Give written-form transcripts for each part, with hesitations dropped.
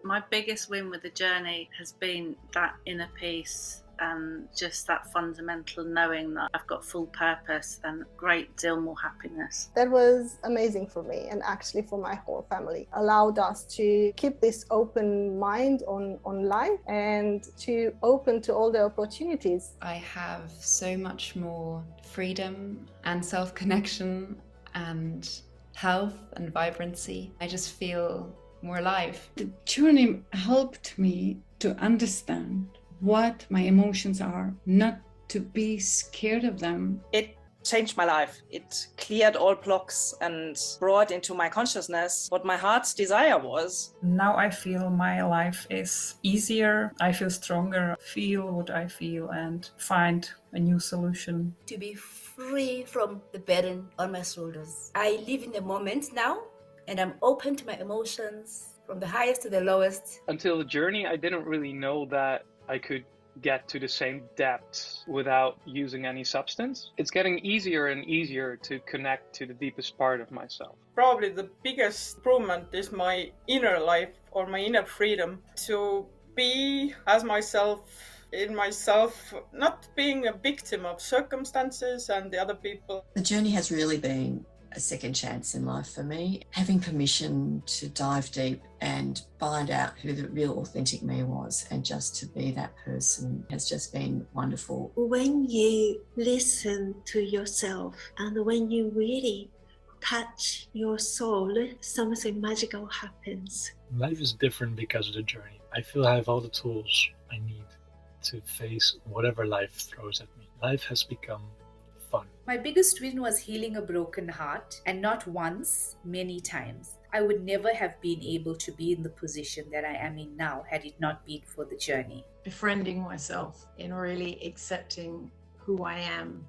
My biggest win with the journey has been that inner peace and just that fundamental knowing that I've got full purpose and a great deal more happiness. That was amazing for me and actually for my whole family. Allowed us to keep this open mind on life and to open to all the opportunities. I have so much more freedom and self-connection and health and vibrancy. I just feel more alive. The journey helped me to understand what my emotions are, not to be scared of them. It changed my life. It cleared all blocks and brought into my consciousness what my heart's desire was. Now I feel my life is easier. I feel stronger, feel what I feel and find a new solution. To be free from the burden on my shoulders. I live in the moment now and I'm open to my emotions from the highest to the lowest. Until the journey, I didn't really know that I could get to the same depth without using any substance. It's getting easier and easier to connect to the deepest part of myself. Probably the biggest improvement is my inner life or my inner freedom to be as myself, in myself, not being a victim of circumstances and the other people. The journey has really been a second chance in life for me. Having permission to dive deep and find out who the real authentic me was and just to be that person has just been wonderful. When you listen to yourself and when you really touch your soul, something magical happens. Life is different because of the journey. I feel I have all the tools I need to face whatever life throws at me. Life has become fun. My biggest win was healing a broken heart, and not once, many times. I would never have been able to be in the position that I am in now had it not been for the journey. Befriending myself in really accepting who I am,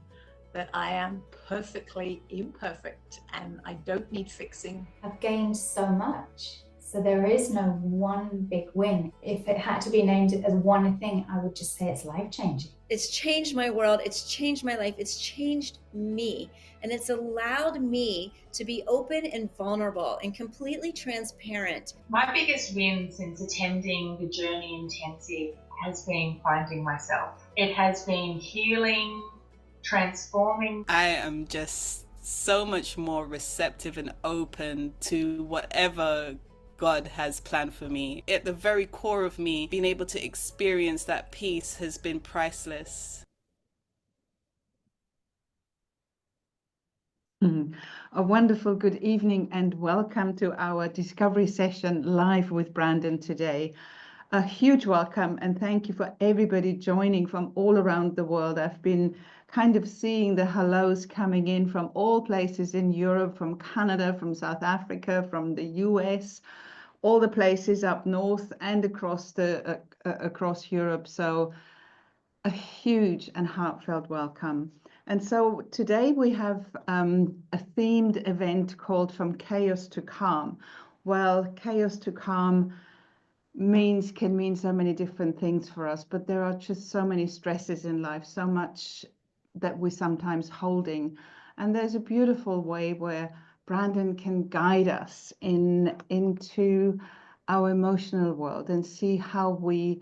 that I am perfectly imperfect and I don't need fixing. I've gained so much. So there is no one big win. If it had to be named as one thing, I would just say it's life-changing. It's changed my world, it's changed my life, it's changed me. And it's allowed me to be open and vulnerable and completely transparent. My biggest win since attending the Journey Intensive has been finding myself. It has been healing, transforming. I am just so much more receptive and open to whatever God has planned for me. At the very core of me, being able to experience that peace has been priceless. A wonderful good evening and welcome to our discovery session live with Brandon today. A huge welcome and thank you for everybody joining from all around the world. I've been kind of seeing the hellos coming in from all places in Europe, from Canada, from South Africa, from the US, all the places up north and across Europe. So a huge and heartfelt welcome. And so today we have a themed event called From Chaos to Calm. Well, chaos to calm can mean so many different things for us, but there are just so many stresses in life, so much that we're sometimes holding. And there's a beautiful way where Brandon can guide us into our emotional world and see how we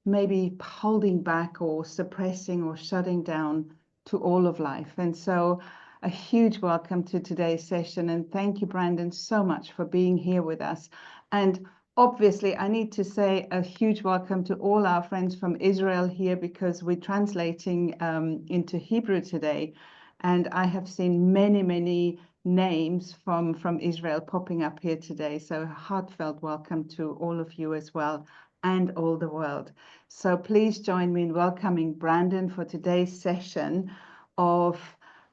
may be holding back or suppressing or shutting down to all of life. And so a huge welcome to today's session. And thank you, Brandon, so much for being here with us. And obviously, I need to say a huge welcome to all our friends from Israel here because we're translating into Hebrew today. And I have seen many, many names from Israel popping up here today. So a heartfelt welcome to all of you as well and all the world. So please join me in welcoming Brandon for today's session of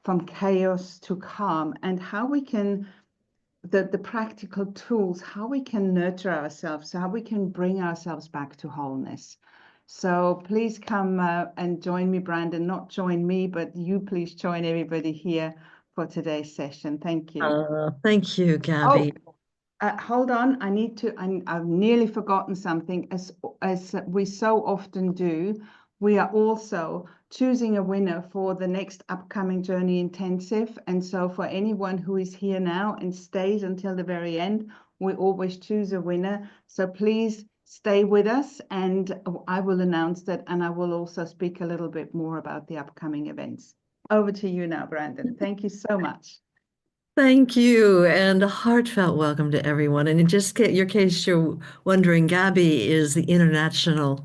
From Chaos to Calm and how we can, the practical tools, how we can nurture ourselves, how we can bring ourselves back to wholeness. So please come and join me, Brandon, not join me, but you please join everybody here for today's session. Thank you. Thank you, Gabby. Hold on, I've nearly forgotten something. As we so often do, we are also choosing a winner for the next upcoming Journey Intensive. And so for anyone who is here now and stays until the very end, we always choose a winner. So please stay with us, and I will announce that, and I will also speak a little bit more about the upcoming events. Over to you now, Brandon. Thank you so much. Thank you, and a heartfelt welcome to everyone. And in just your case, you're wondering, Gabby is the international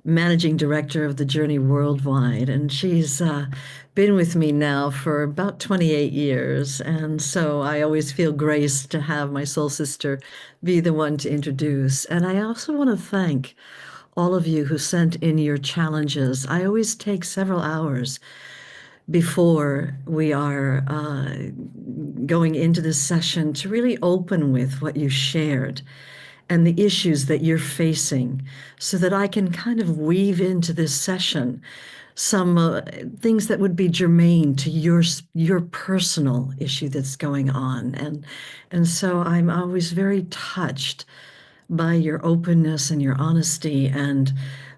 managing director of the Journey Worldwide, and she's been with me now for about 28 years. And so I always feel graced to have my soul sister be the one to introduce. And I also want to thank all of you who sent in your challenges. I always take several hours before we are going into this session to really open with what you shared and the issues that you're facing, so that I can kind of weave into this session some things that would be germane to your personal issue that's going on. And so I'm always very touched by your openness and your honesty, and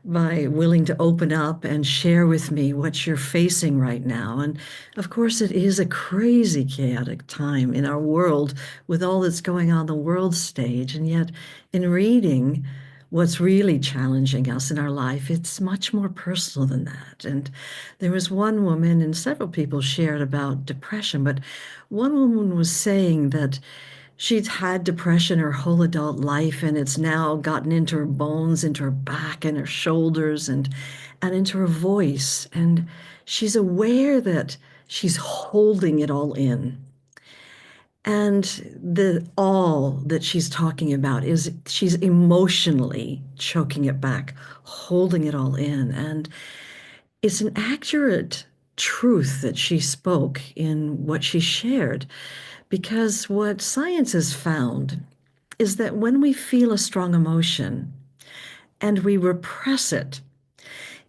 by willing to open up and share with me what you're facing right now. And of course, it is a crazy, chaotic time in our world with all that's going on the world stage. And yet, in reading what's really challenging us in our life, it's much more personal than that. And there was one woman, and several people shared about depression, but one woman was saying that she'd had depression her whole adult life, and it's now gotten into her bones, into her back and her shoulders, and into her voice. And she's aware that she's holding it all in. And the all that she's talking about is she's emotionally choking it back, holding it all in. And it's an accurate truth that she spoke in what she shared. Because what science has found is that when we feel a strong emotion and we repress it,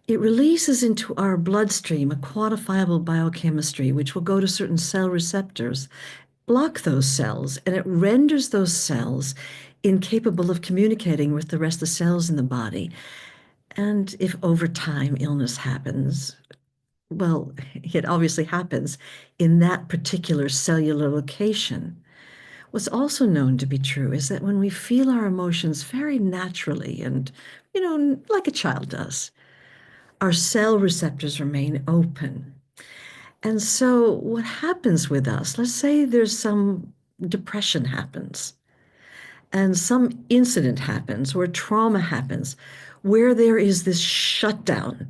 it releases into our bloodstream a quantifiable biochemistry, which will go to certain cell receptors, block those cells, and it renders those cells incapable of communicating with the rest of the cells in the body. And if over time illness happens, well, it obviously happens in that particular cellular location. What's also known to be true is that when we feel our emotions very naturally and, like a child does, our cell receptors remain open. And so what happens with us, let's say there's some depression happens, and some incident happens, or trauma happens, where there is this shutdown.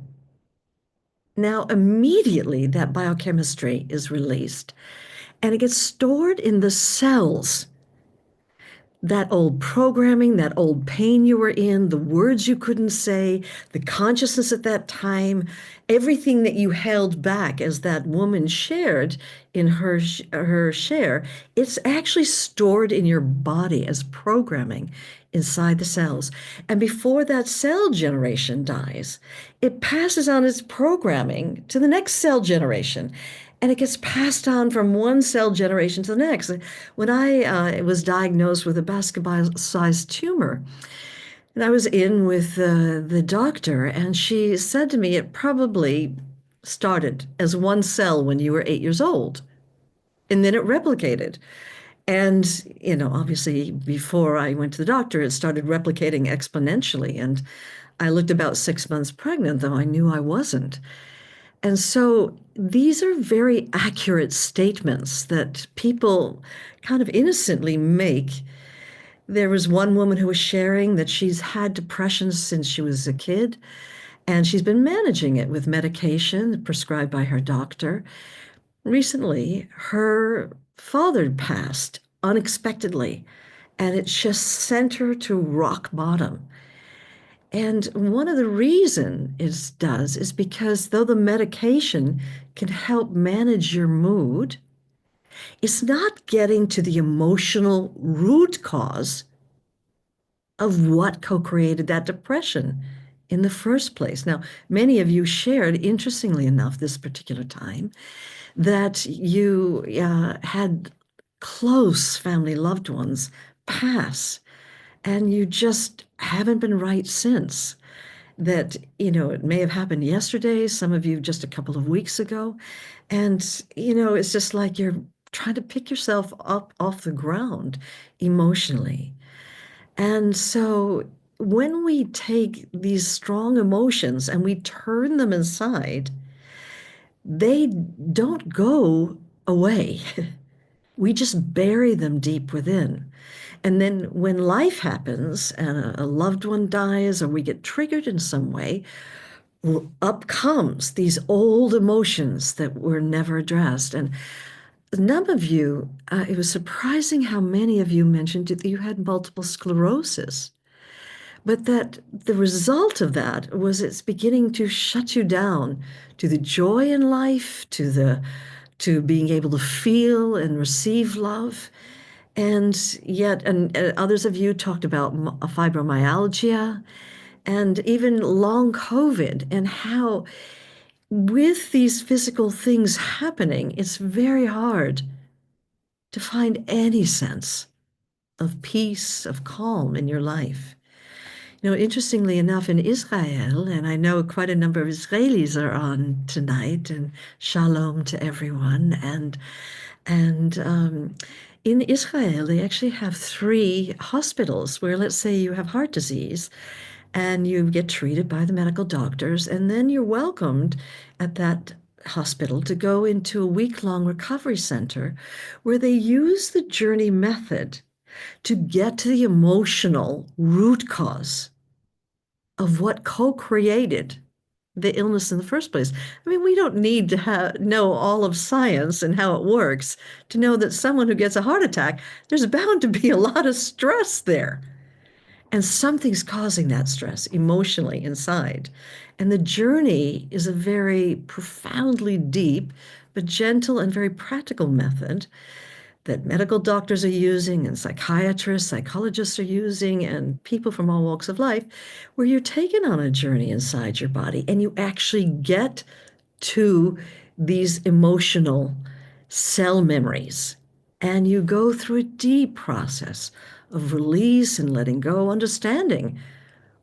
Now, immediately that biochemistry is released, and it gets stored in the cells. That old programming, that old pain you were in, the words you couldn't say, the consciousness at that time, everything that you held back, as that woman shared in her share, it's actually stored in your body as programming inside the cells. And before that cell generation dies, it passes on its programming to the next cell generation. And it gets passed on from one cell generation to the next. When I was diagnosed with a basketball-sized tumor, and I was in with the doctor, and she said to me, it probably started as one cell when you were 8 years old, and then it replicated. And, obviously, before I went to the doctor, it started replicating exponentially. And I looked about 6 months pregnant, though I knew I wasn't. And so these are very accurate statements that people kind of innocently make. There was one woman who was sharing that she's had depression since she was a kid, and she's been managing it with medication prescribed by her doctor. Recently, her father passed unexpectedly, and it just sent her to rock bottom. And one of the reasons it does is because though the medication can help manage your mood, it's not getting to the emotional root cause of what co-created that depression in the first place. Now, many of you shared, interestingly enough, this particular time, that you had close family loved ones pass, and you just haven't been right since. That, it may have happened yesterday, some of you just a couple of weeks ago. And, it's just like you're trying to pick yourself up off the ground emotionally. And so when we take these strong emotions and we turn them inside, they don't go away. We just bury them deep within. And then when life happens and a loved one dies or we get triggered in some way, up comes these old emotions that were never addressed. And a number of you, it was surprising how many of you mentioned that you had multiple sclerosis, but that the result of that was it's beginning to shut you down to the joy in life, to being able to feel and receive love. And yet, and others of you talked about fibromyalgia and even long COVID, and how with these physical things happening, it's very hard to find any sense of peace, of calm in your life. You know, interestingly enough, in Israel, and I know quite a number of Israelis are on tonight, and shalom to everyone, and in Israel, they actually have 3 hospitals where, let's say you have heart disease and you get treated by the medical doctors, and then you're welcomed at that hospital to go into a week-long recovery center where they use the journey method to get to the emotional root cause of what co-created the illness in the first place. I mean, we don't need to know all of science and how it works to know that someone who gets a heart attack, there's bound to be a lot of stress there. And something's causing that stress emotionally inside. And the journey is a very profoundly deep, but gentle and very practical method that medical doctors are using and psychiatrists, psychologists are using, and people from all walks of life, where you're taken on a journey inside your body and you actually get to these emotional cell memories. And you go through a deep process of release and letting go, understanding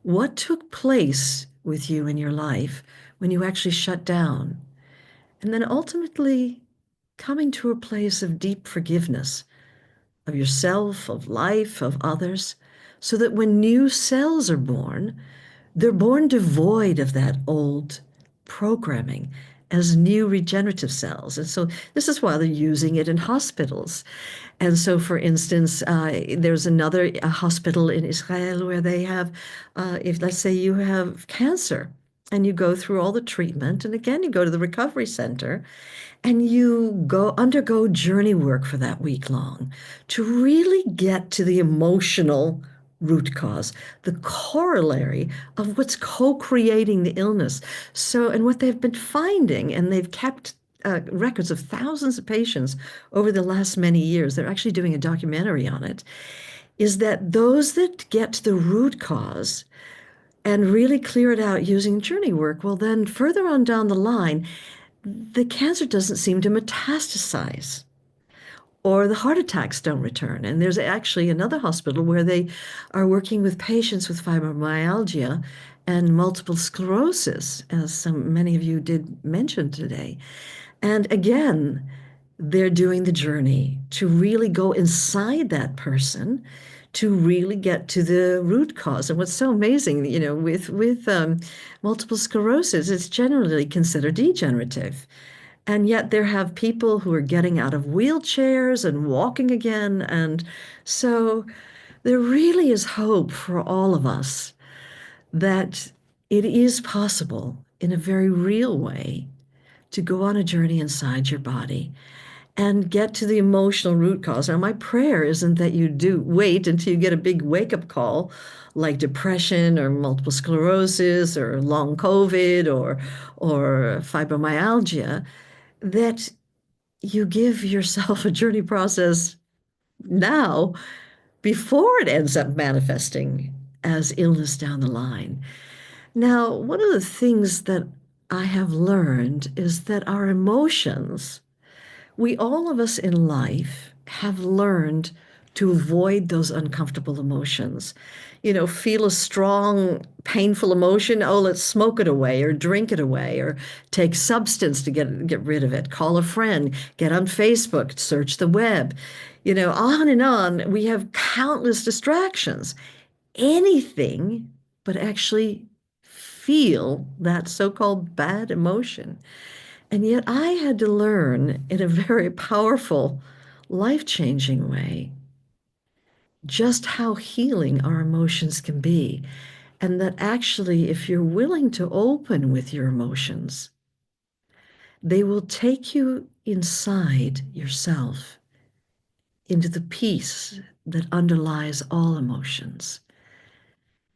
what took place with you in your life when you actually shut down. And then ultimately coming to a place of deep forgiveness of yourself, of life, of others, so that when new cells are born, they're born devoid of that old programming as new regenerative cells. And so this is why they're using it in hospitals. And so, for instance, there's another hospital in Israel where they have, if let's say you have cancer and you go through all the treatment, and again, you go to the recovery center, and you undergo journey work for that week long to really get to the emotional root cause, the corollary of what's co-creating the illness. So, and what they've been finding, and they've kept records of thousands of patients over the last many years, they're actually doing a documentary on it, is that those that get to the root cause and really clear it out using journey work, well, then further on down the line, the cancer doesn't seem to metastasize, or the heart attacks don't return. And there's actually another hospital where they are working with patients with fibromyalgia and multiple sclerosis, as many of you did mention today. And again, they're doing the journey to really go inside that person to really get to the root cause. And what's so amazing, you know, with multiple sclerosis, it's generally considered degenerative. And yet there have people who are getting out of wheelchairs and walking again. And so there really is hope for all of us that it is possible in a very real way to go on a journey inside your body and get to the emotional root cause. Now, my prayer isn't that you do wait until you get a big wake-up call like depression or multiple sclerosis or long COVID or fibromyalgia, that you give yourself a journey process now before it ends up manifesting as illness down the line. Now, one of the things that I have learned is that our emotions, all of us in life have learned to avoid those uncomfortable emotions. You know, feel a strong, painful emotion, oh, let's smoke it away or drink it away or take substance to get rid of it, call a friend, get on Facebook, search the web, you know, on and on. We have countless distractions. anything but actually feel that so-called bad emotion. And yet I had to learn in a very powerful, life-changing way just how healing our emotions can be. And that actually, if you're willing to open with your emotions, they will take you inside yourself into the peace that underlies all emotions,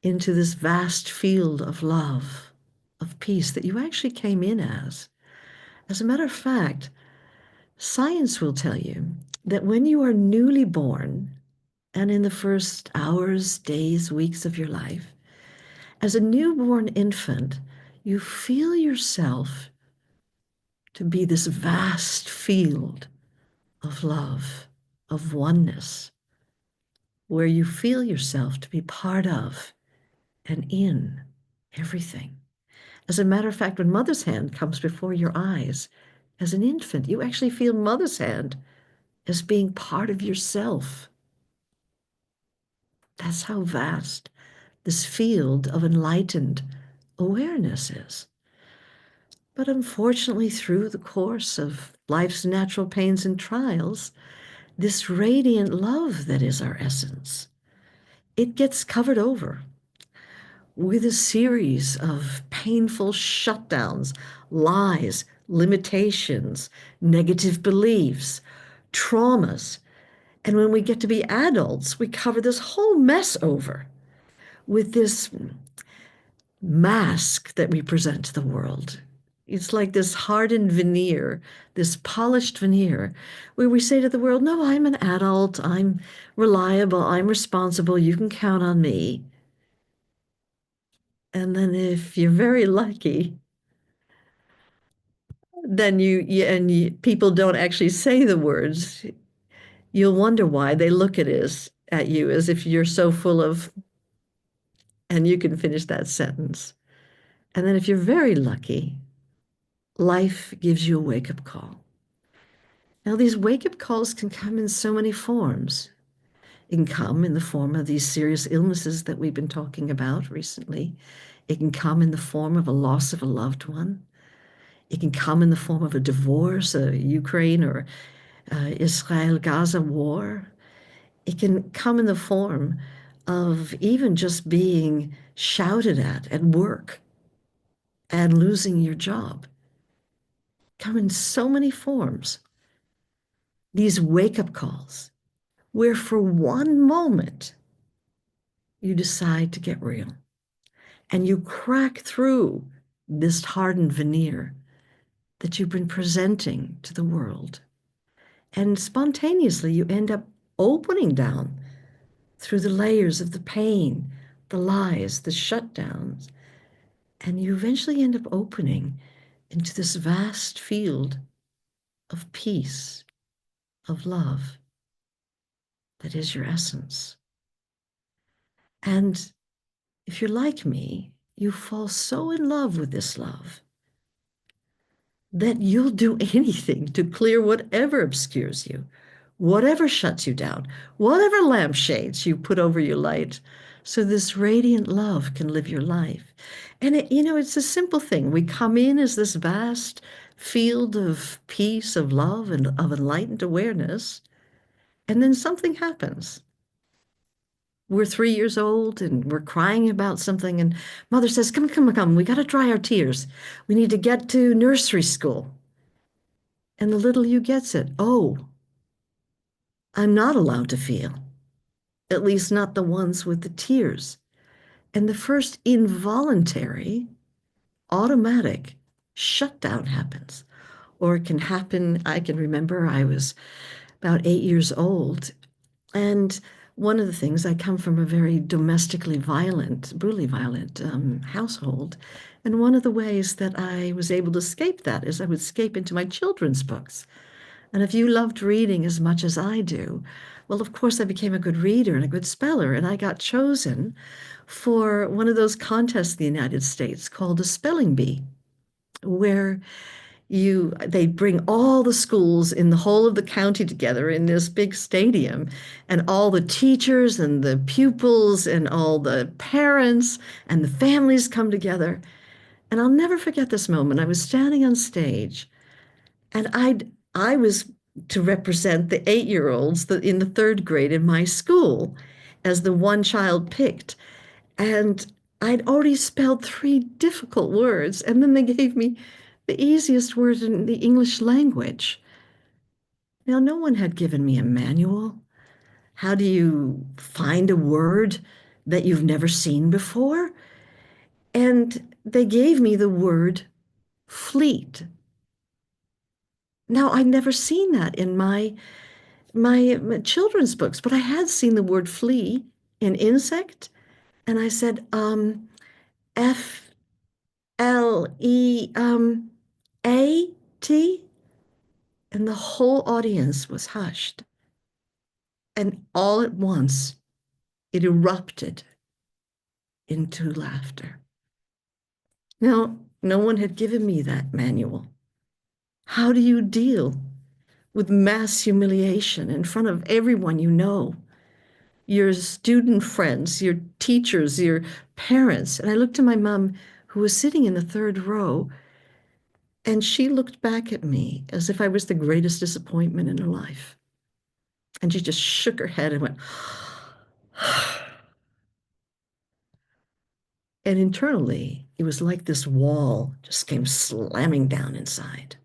into this vast field of love, of peace that you actually came in as. As a matter of fact, science will tell you that when you are newly born and in the first hours, days, weeks of your life, as a newborn infant, you feel yourself to be this vast field of love, of oneness, where you feel yourself to be part of and in everything. As a matter of fact, when mother's hand comes before your eyes, as an infant, you actually feel mother's hand as being part of yourself. That's how vast this field of enlightened awareness is. But unfortunately, through the course of life's natural pains and trials, this radiant love that is our essence, it gets covered over with a series of painful shutdowns, lies, limitations, negative beliefs, traumas. And when we get to be adults, we cover this whole mess over with this mask that we present to the world. It's like this hardened veneer, this polished veneer, where we say to the world, no, I'm an adult, I'm reliable, I'm responsible, you can count on me. And then if you're very lucky, then people don't actually say the words. You'll wonder why they look at you as if you're so full of, and you can finish that sentence. And then if you're very lucky, life gives you a wake-up call. Now, these wake-up calls can come in so many forms. It can come in the form of these serious illnesses that we've been talking about recently. It can come in the form of a loss of a loved one. It can come in the form of a divorce, a Ukraine or Israel-Gaza war. It can come in the form of even just being shouted at work and losing your job. Come in so many forms. These wake-up calls, where for one moment you decide to get real and you crack through this hardened veneer that you've been presenting to the world. And spontaneously, you end up opening down through the layers of the pain, the lies, the shutdowns, and you eventually end up opening into this vast field of peace, of love, that is your essence. And if you're like me, you fall so in love with this love that you'll do anything to clear whatever obscures you, whatever shuts you down, whatever lampshades you put over your light, so this radiant love can live your life. And it's a simple thing. We come in as this vast field of peace, of love, and of enlightened awareness, and then something happens. We're 3 years old and we're crying about something, and mother says, come, we got to dry our tears. We need to get to nursery school. And the little you gets it. Oh, I'm not allowed to feel, at least not the ones with the tears. And the first involuntary, automatic shutdown happens. Or it can happen, I can remember I was about 8 years old, and one of the things, I come from a very domestically violent, brutally violent household. And one of the ways that I was able to escape that is I would escape into my children's books. And if you loved reading as much as I do, well, of course, I became a good reader and a good speller. And I got chosen for one of those contests in the United States called a spelling bee, where they bring all the schools in the whole of the county together in this big stadium, and all the teachers and the pupils and all the parents and the families come together. And I'll never forget this moment. I was standing on stage, and I was to represent the 8-year-olds in the 3rd grade in my school as the one child picked. And I'd already spelled 3 difficult words, and then they gave me the easiest word in the English language. Now, no one had given me a manual. How do you find a word that you've never seen before? And they gave me the word fleet. Now, I'd never seen that in my children's books, but I had seen the word flea in insect, and I said, FLEAT, and the whole audience was hushed. And all at once, it erupted into laughter. Now, no one had given me that manual. How do you deal with mass humiliation in front of everyone you know? Your student friends, your teachers, your parents. And I looked at my mom, who was sitting in the 3rd row, and she looked back at me as if I was the greatest disappointment in her life. And she just shook her head and went, and internally, it was like this wall just came slamming down inside.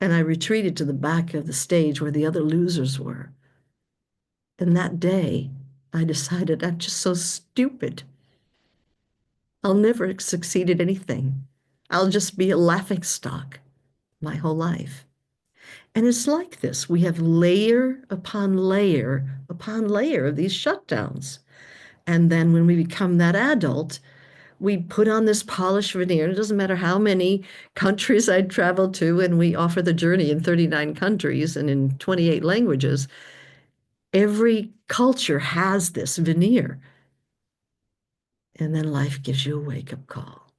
And I retreated to the back of the stage where the other losers were. And that day, I decided I'm just so stupid. I'll never succeed at anything. I'll just be a laughingstock my whole life. And it's like this. We have layer upon layer upon layer of these shutdowns. And then when we become that adult, we put on this polished veneer. It doesn't matter how many countries I'd traveled to, and we offer the journey in 39 countries and in 28 languages. Every culture has this veneer. And then life gives you a wake-up call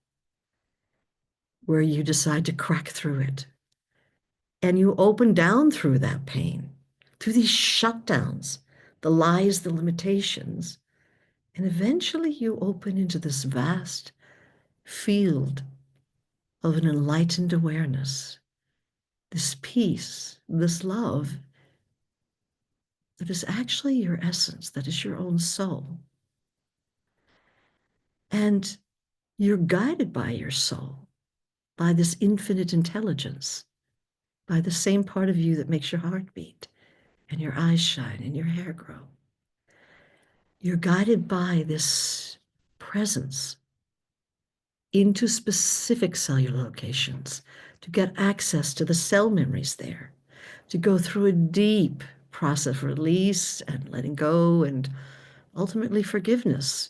where you decide to crack through it. And you open down through that pain, through these shutdowns, the lies, the limitations. And eventually you open into this vast field of an enlightened awareness, this peace, this love that is actually your essence, that is your own soul. And you're guided by your soul, by this infinite intelligence, by the same part of you that makes your heart beat and your eyes shine and your hair grow. You're guided by this presence into specific cellular locations to get access to the cell memories there, to go through a deep process of release and letting go and ultimately forgiveness,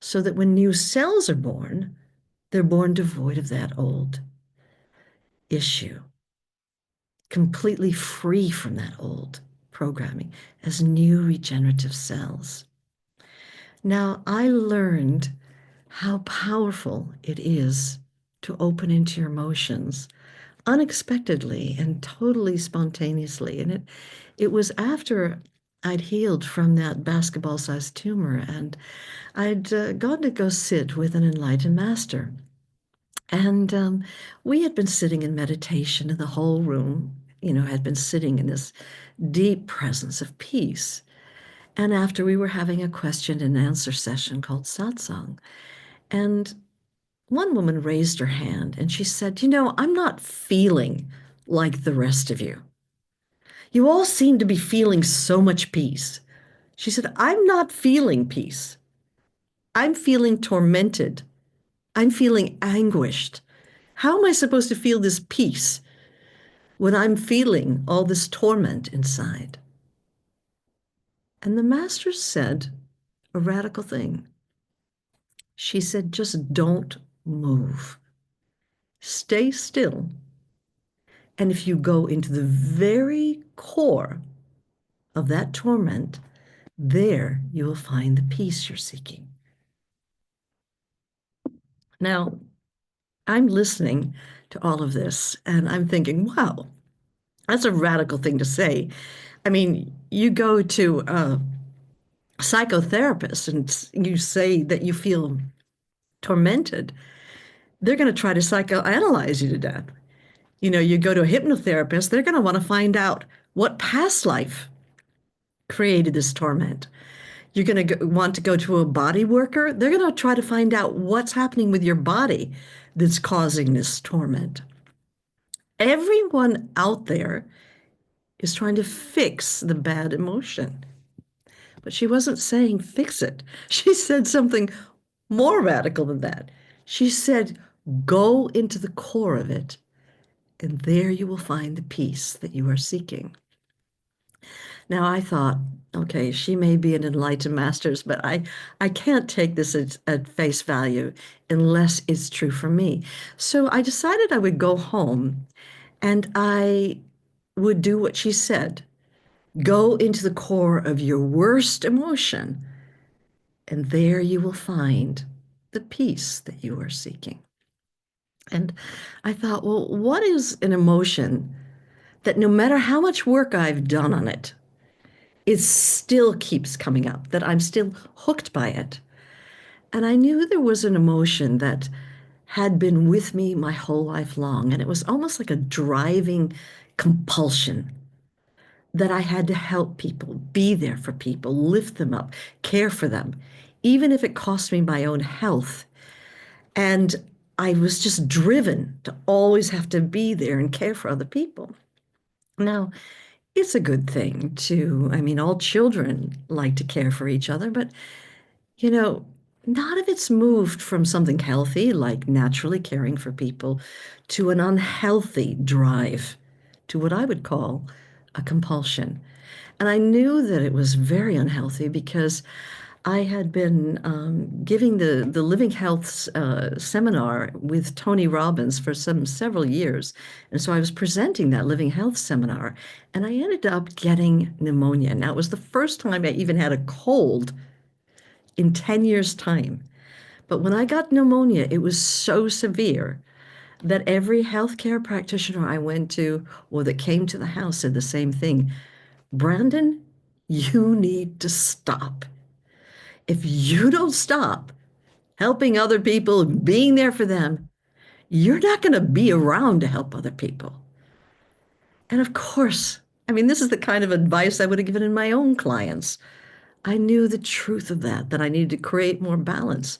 so that when new cells are born, they're born devoid of that old issue, completely free from that old programming as new regenerative cells. Now, I learned how powerful it is to open into your emotions unexpectedly and totally spontaneously. And it was after I'd healed from that basketball-sized tumor, and I'd gone to go sit with an enlightened master. And we had been sitting in meditation, and the whole room, had been sitting in this deep presence of peace. And after, we were having a question and answer session called satsang. And one woman raised her hand and she said, I'm not feeling like the rest of you. You all seem to be feeling so much peace. She said, I'm not feeling peace. I'm feeling tormented. I'm feeling anguished. How am I supposed to feel this peace when I'm feeling all this torment inside? And the master said a radical thing. She said, just don't move. Stay still. And if you go into the very core of that torment, there you will find the peace you're seeking. Now, I'm listening to all of this and I'm thinking, wow, that's a radical thing to say. I mean, you go to a psychotherapist and you say that you feel tormented, they're going to try to psychoanalyze you to death. You know, you go to a hypnotherapist, they're going to want to find out what past life created this torment. You're going to want to go to a body worker. They're going to try to find out what's happening with your body that's causing this torment. Everyone out there is trying to fix the bad emotion. But she wasn't saying fix it. She said something more radical than that. She said, go into the core of it, and there you will find the peace that you are seeking. Now, I thought, okay, she may be an enlightened masters, but I can't take this at face value unless it's true for me. So I decided I would go home and I would do what she said. Go into the core of your worst emotion, and there you will find the peace that you are seeking. And I thought, well, what is an emotion that no matter how much work I've done on it, it still keeps coming up, that I'm still hooked by it? And I knew there was an emotion that had been with me my whole life long, and it was almost like a driving compulsion that I had to help people, be there for people, lift them up, care for them, even if it cost me my own health. And I was just driven to always have to be there and care for other people. Now, it's a good thing to, I mean, all children like to care for each other, but, you know, not if it's moved from something healthy, like naturally caring for people, to an unhealthy drive, to what I would call a compulsion. And I knew that it was very unhealthy because I had been giving the Living Health seminar with Tony Robbins for several years. And so I was presenting that Living Health seminar, and I ended up getting pneumonia. Now, it was the first time I even had a cold in 10 years' time. But when I got pneumonia, it was so severe that every healthcare practitioner I went to or that came to the house said the same thing. Brandon, you need to stop. If you don't stop helping other people, being there for them, you're not going to be around to help other people. And of course, I mean, this is the kind of advice I would have given in my own clients. I knew the truth of that I needed to create more balance.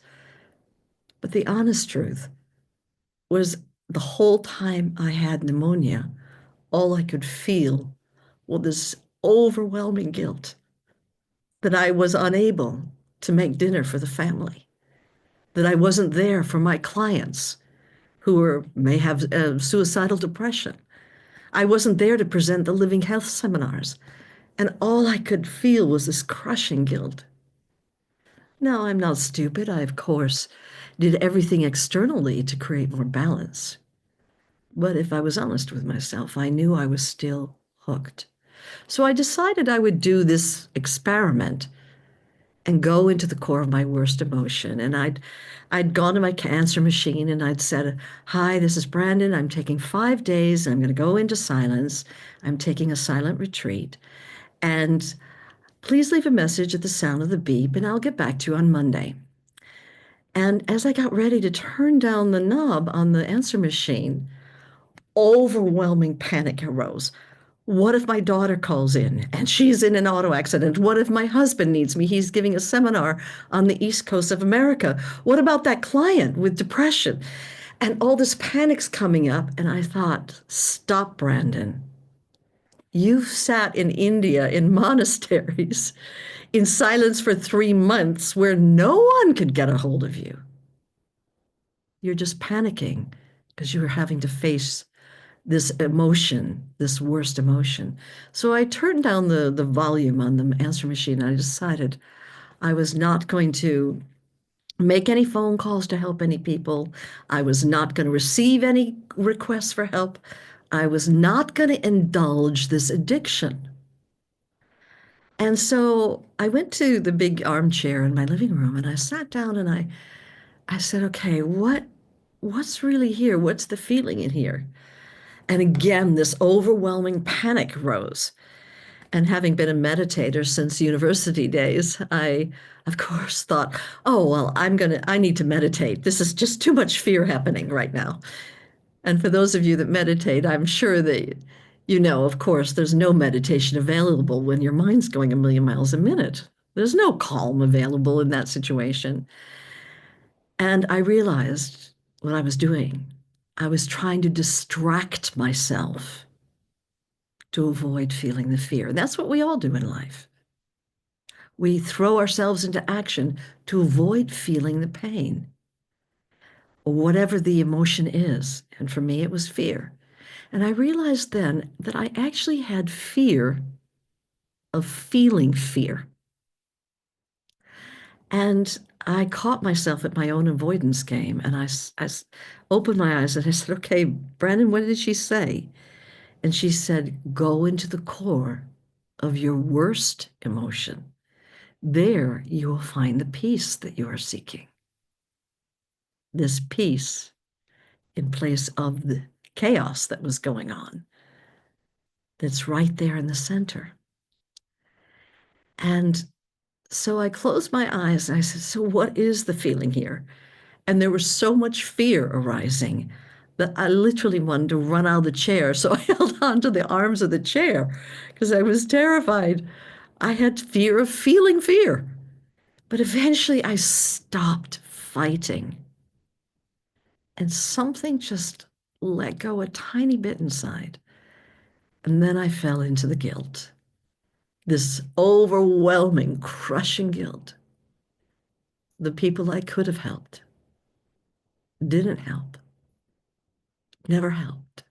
But the honest truth was the whole time I had pneumonia, all I could feel was this overwhelming guilt that I was unable to make dinner for the family, that I wasn't there for my clients who may have suicidal depression. I wasn't there to present the Living Health seminars. And all I could feel was this crushing guilt. Now, I'm not stupid. I, of course, did everything externally to create more balance. But if I was honest with myself, I knew I was still hooked. So I decided I would do this experiment and go into the core of my worst emotion. And I'd gone to my answer machine and I'd said, hi, this is Brandon. I'm taking 5 days. I'm going to go into silence. I'm taking a silent retreat. And please leave a message at the sound of the beep, and I'll get back to you on Monday. And as I got ready to turn down the knob on the answer machine, overwhelming panic arose. What if my daughter calls in and she's in an auto accident? What if my husband needs me? He's giving a seminar on the East Coast of America. What about that client with depression? And all this panic's coming up. And I thought, stop, Brandon. You've sat in India in monasteries in silence for 3 months where no one could get a hold of you. You're just panicking because you're having to face this emotion, this worst emotion. So I turned down the volume on the answer machine. I decided I was not going to make any phone calls to help any people. I was not going to receive any requests for help. I was not going to indulge this addiction. And so I went to the big armchair in my living room and I sat down and I said, okay, what what's really here? What's the feeling in here? And again, this overwhelming panic rose. And having been a meditator since university days, I, of course, thought, oh, well, I need to meditate. This is just too much fear happening right now. And for those of you that meditate, I'm sure that you know, of course, there's no meditation available when your mind's going a million miles a minute. There's no calm available in that situation. And I realized what I was doing. I was trying to distract myself to avoid feeling the fear. And that's what we all do in life. We throw ourselves into action to avoid feeling the pain, or whatever the emotion is. And for me, it was fear. And I realized then that I actually had fear of feeling fear. And I caught myself at my own avoidance game, and I opened my eyes and I said, okay, Brandon, what did she say? And she said, go into the core of your worst emotion. There you will find the peace that you are seeking. This peace in place of the chaos that was going on, that's right there in the center. And so I closed my eyes and I said, so what is the feeling here? And there was so much fear arising that I literally wanted to run out of the chair. So I held on to the arms of the chair because I was terrified. I had fear of feeling fear. But eventually I stopped fighting. And something just let go a tiny bit inside. And then I fell into the guilt. This overwhelming, crushing guilt. The people I could have helped didn't help, never helped.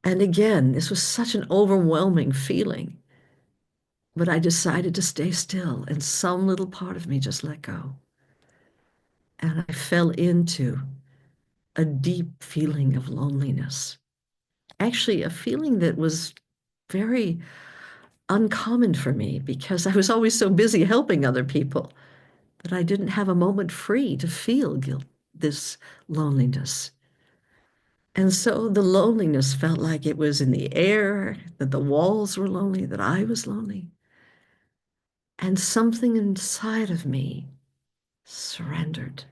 And again, this was such an overwhelming feeling. But I decided to stay still, and some little part of me just let go. And I fell into a deep feeling of loneliness. Actually, a feeling that was very uncommon for me because I was always so busy helping other people that I didn't have a moment free to feel guilt, this loneliness. And so the loneliness felt like it was in the air, that the walls were lonely, that I was lonely. And something inside of me surrendered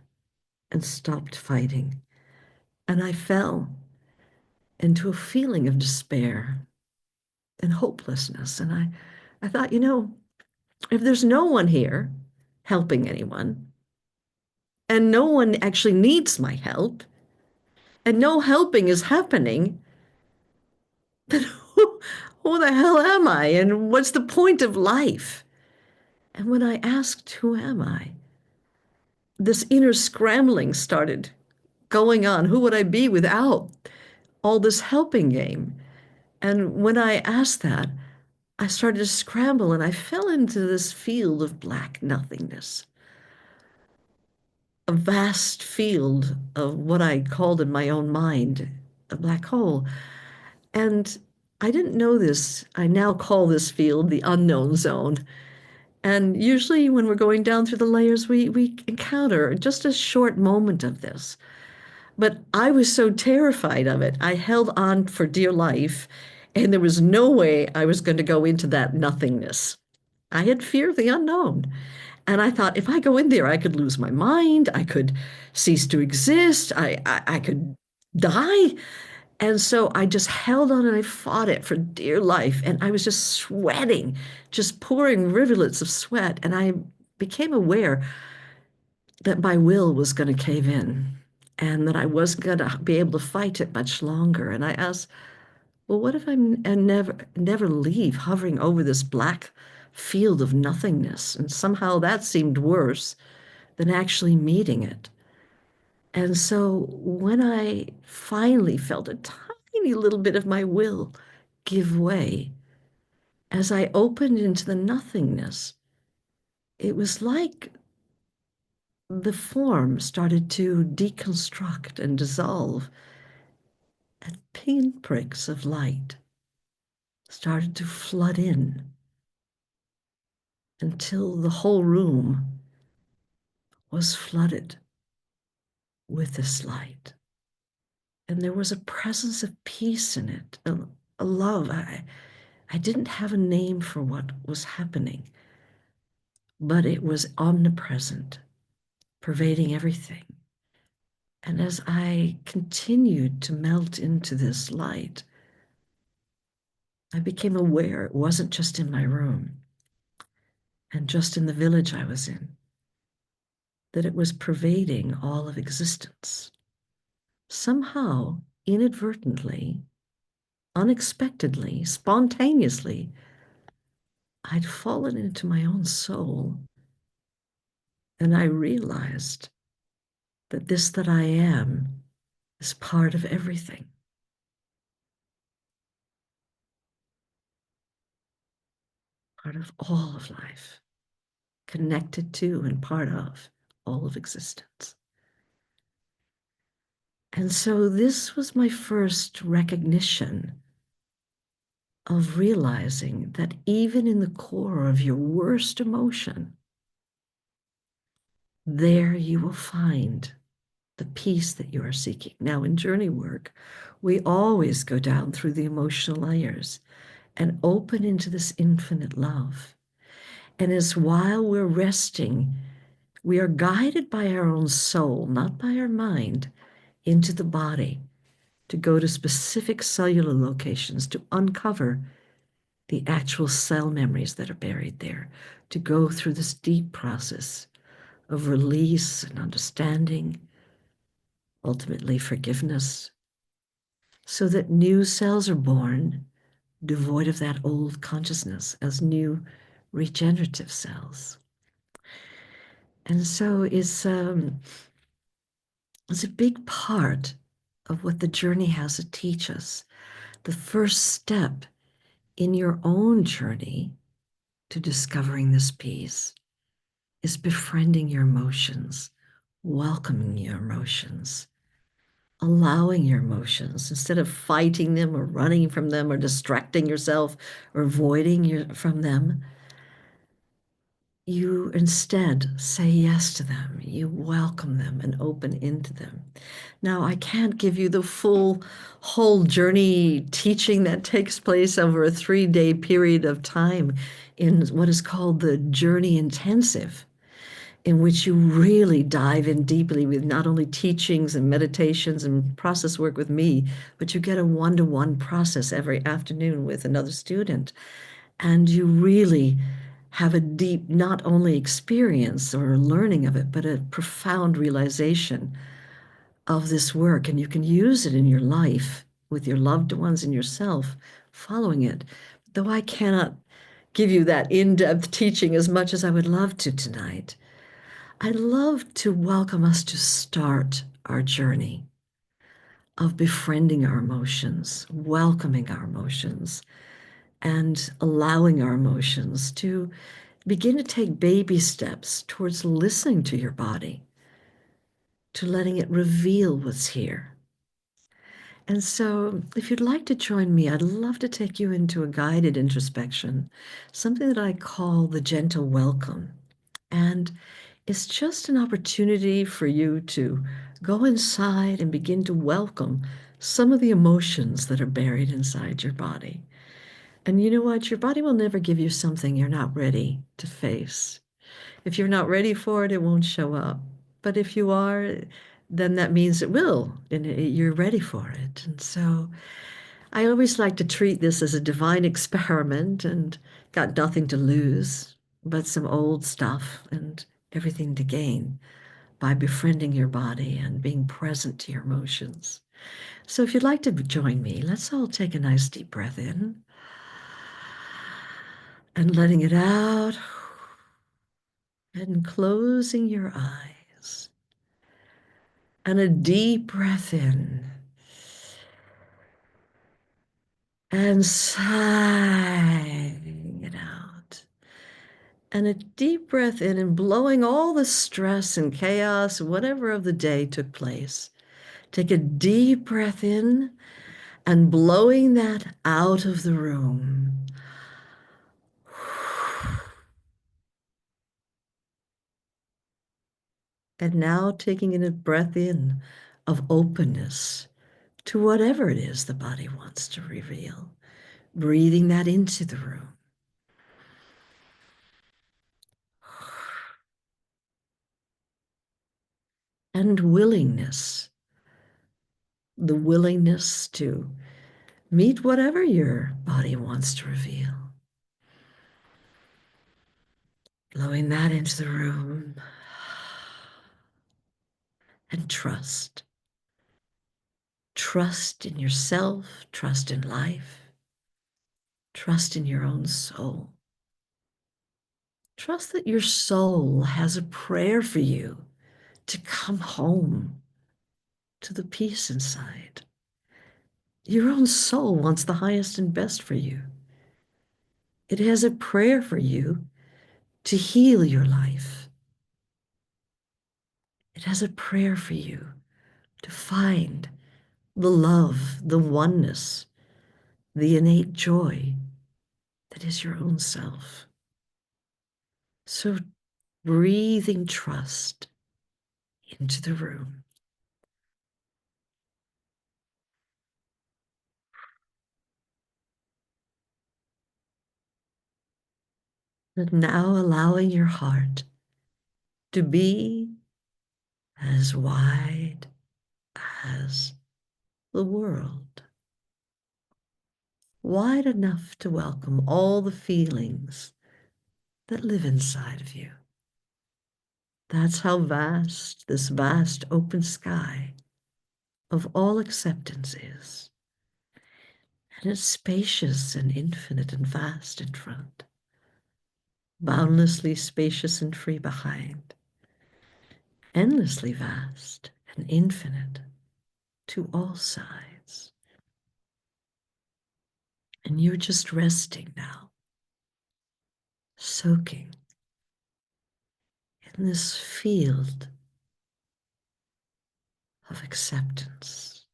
and stopped fighting. And I fell into a feeling of despair and hopelessness. And I thought, if there's no one here helping anyone, and no one actually needs my help, and no helping is happening, then who the hell am I? And what's the point of life? And when I asked, who am I? This inner scrambling started going on. Who would I be without all this helping game? And when I asked that, I started to scramble and I fell into this field of black nothingness. A vast field of what I called in my own mind a black hole. And I didn't know this. I now call this field the unknown zone. And usually when we're going down through the layers, we encounter just a short moment of this. But I was so terrified of it. I held on for dear life, and there was no way I was going to go into that nothingness. I had fear of the unknown. And I thought, if I go in there, I could lose my mind. I could cease to exist. I could die. And so I just held on and I fought it for dear life. And I was just sweating, just pouring rivulets of sweat. And I became aware that my will was going to cave in and that I wasn't going to be able to fight it much longer. And I asked, well, what if I never leave hovering over this black field of nothingness? And somehow that seemed worse than actually meeting it. And so when I finally felt a tiny little bit of my will give way, as I opened into the nothingness, it was like the form started to deconstruct and dissolve, and pinpricks of light started to flood in until the whole room was flooded with this light. And there was a presence of peace in it, a love. I didn't have a name for what was happening, but it was omnipresent, pervading everything. And as I continued to melt into this light, I became aware it wasn't just in my room and just in the village I was in, that it was pervading all of existence. Somehow, inadvertently, unexpectedly, spontaneously, I'd fallen into my own soul, and I realized that this that I am is part of everything. Part of all of life, connected to and part of all of existence. And so this was my first recognition of realizing that even in the core of your worst emotion, there you will find the peace that you are seeking. Now, in journey work, we always go down through the emotional layers and open into this infinite love. And as while we're resting, we are guided by our own soul, not by our mind, into the body to go to specific cellular locations to uncover the actual cell memories that are buried there, to go through this deep process of release and understanding, ultimately forgiveness, so that new cells are born devoid of that old consciousness as new regenerative cells. And so it's a big part of what the journey has to teach us. The first step in your own journey to discovering this peace is befriending your emotions, welcoming your emotions, allowing your emotions instead of fighting them or running from them or distracting yourself or avoiding from them. You instead say yes to them. You welcome them and open into them. Now, I can't give you the whole journey teaching that takes place over a 3-day period of time in what is called the Journey Intensive, in which you really dive in deeply with not only teachings and meditations and process work with me, but you get a one-to-one process every afternoon with another student. And you really have a deep, not only experience or learning of it, but a profound realization of this work. And you can use it in your life with your loved ones and yourself following it. Though I cannot give you that in-depth teaching as much as I would love to tonight, I'd love to welcome us to start our journey of befriending our emotions, welcoming our emotions, and allowing our emotions to begin to take baby steps towards listening to your body, to letting it reveal what's here. And so if you'd like to join me, I'd love to take you into a guided introspection, something that I call the gentle welcome. And it's just an opportunity for you to go inside and begin to welcome some of the emotions that are buried inside your body. And you know what? Your body will never give you something you're not ready to face. If you're not ready for it, it won't show up. But if you are, then that means it will, and you're ready for it. And so I always like to treat this as a divine experiment and got nothing to lose, but some old stuff and everything to gain by befriending your body and being present to your emotions. So if you'd like to join me, let's all take a nice deep breath in and letting it out and closing your eyes. And a deep breath in and sighing it out. And a deep breath in and blowing all the stress and chaos, whatever of the day took place. Take a deep breath in and blowing that out of the room. And now taking in a breath in of openness to whatever it is the body wants to reveal. Breathing that into the room. And willingness. The willingness to meet whatever your body wants to reveal. Blowing that into the room. And trust. Trust in yourself, trust in life, trust in your own soul. Trust that your soul has a prayer for you to come home to the peace inside. Your own soul wants the highest and best for you. It has a prayer for you to heal your life. It has a prayer for you to find the love, the oneness, the innate joy that is your own self. So breathing trust into the room. And now allowing your heart to be as wide as the world. Wide enough to welcome all the feelings that live inside of you. That's how vast this vast open sky of all acceptance is. And it's spacious and infinite and vast in front, boundlessly spacious and free behind, endlessly vast and infinite to all sides. And you're just resting now, soaking in this field of acceptance.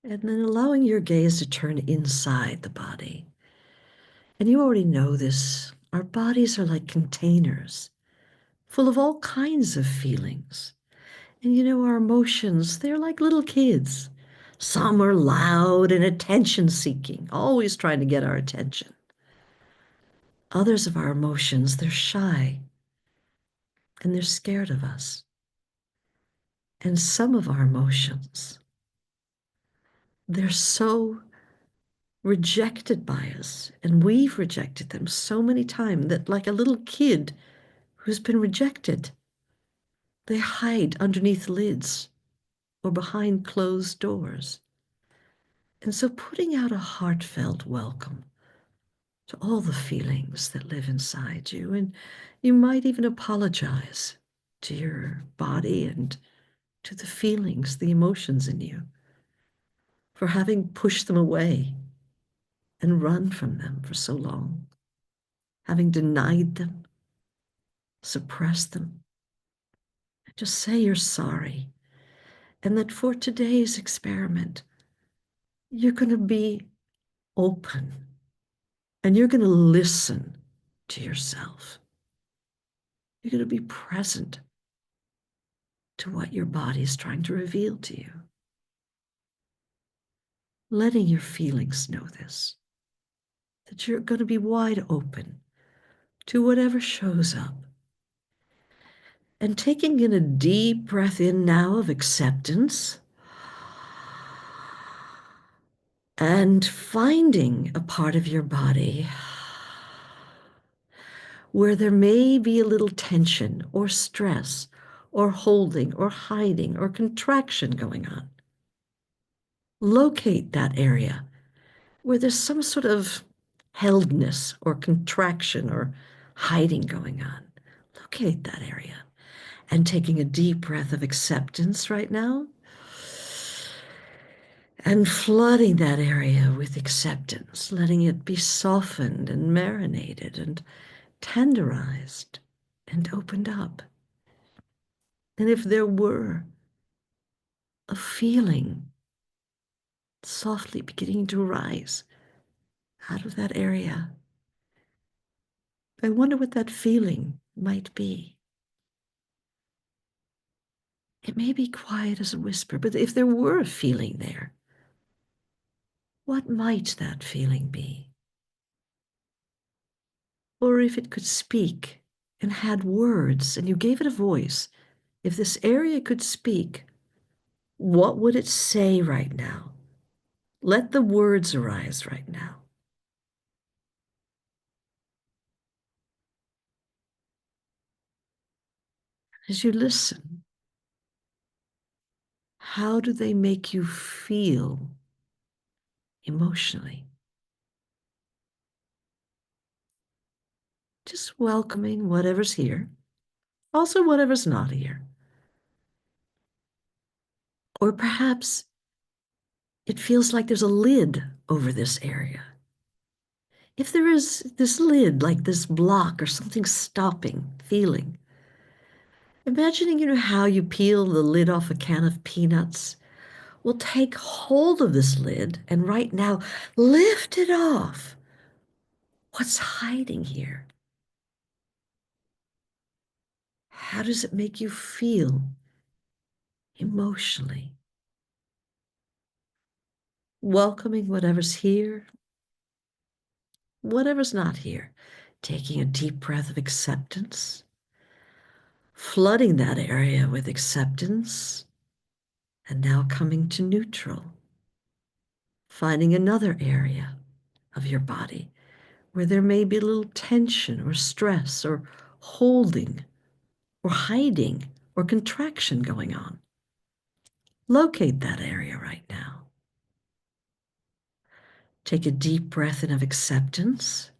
And then allowing your gaze to turn inside the body. And you already know this. Our bodies are like containers full of all kinds of feelings. And you know, our emotions, they're like little kids. Some are loud and attention-seeking, always trying to get our attention. Others of our emotions, they're shy and they're scared of us. And some of our emotions, they're so rejected by us, and we've rejected them so many times that, like a little kid who's been rejected, they hide underneath lids or behind closed doors. And so putting out a heartfelt welcome to all the feelings that live inside you, and you might even apologize to your body and to the feelings, the emotions in you, for having pushed them away and run from them for so long, having denied them, suppressed them. Just say you're sorry, and that for today's experiment, you're going to be open and you're going to listen to yourself. You're going to be present to what your body is trying to reveal to you. Letting your feelings know this, that you're going to be wide open to whatever shows up. And taking in a deep breath in now of acceptance, and finding a part of your body where there may be a little tension or stress or holding or hiding or contraction going on. Locate that area where there's some sort of heldness or contraction or hiding going on. Locate that area. And taking a deep breath of acceptance right now, and flooding that area with acceptance, letting it be softened and marinated and tenderized and opened up. And if there were a feeling softly beginning to rise out of that area, I wonder what that feeling might be. It may be quiet as a whisper, but if there were a feeling there, what might that feeling be? Or if it could speak and had words and you gave it a voice, if this area could speak, what would it say right now? Let the words arise right now. As you listen, how do they make you feel emotionally? Just welcoming whatever's here, also whatever's not here. Or perhaps it feels like there's a lid over this area. If there is this lid, like this block or something stopping, feeling, imagining, how you peel the lid off a can of peanuts. Well, take hold of this lid and right now lift it off. What's hiding here? How does it make you feel emotionally? Welcoming whatever's here, whatever's not here. Taking a deep breath of acceptance, flooding that area with acceptance, and now coming to neutral. Finding another area of your body where there may be a little tension or stress or holding or hiding or contraction going on. Locate that area right now. Take a deep breath in of acceptance.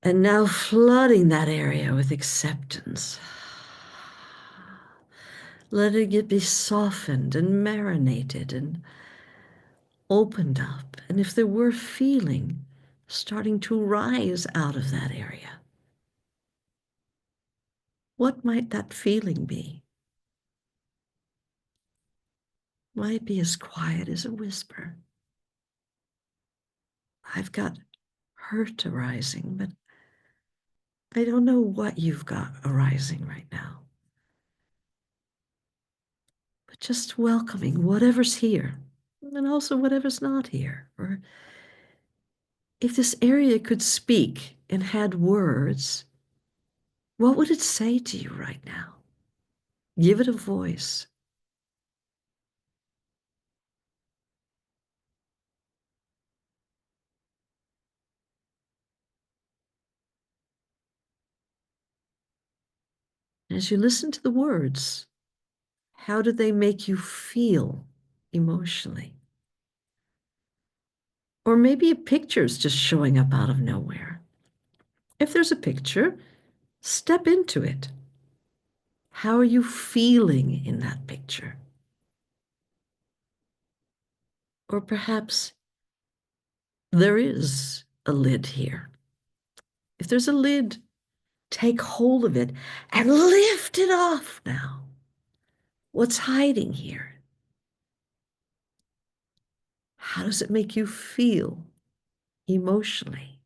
And now flooding that area with acceptance. Letting it be softened and marinated and opened up. And if there were feeling starting to rise out of that area, what might that feeling be? Might be as quiet as a whisper. I've got hurt arising, but I don't know what you've got arising right now. But just welcoming whatever's here and also whatever's not here. Or if this area could speak and had words, what would it say to you right now? Give it a voice. As you listen to the words, how do they make you feel emotionally? Or maybe a picture's just showing up out of nowhere. If there's a picture, step into it. How are you feeling in that picture? Or perhaps there is a lid here. If there's a lid, take hold of it and lift it off now. What's hiding here? How does it make you feel emotionally?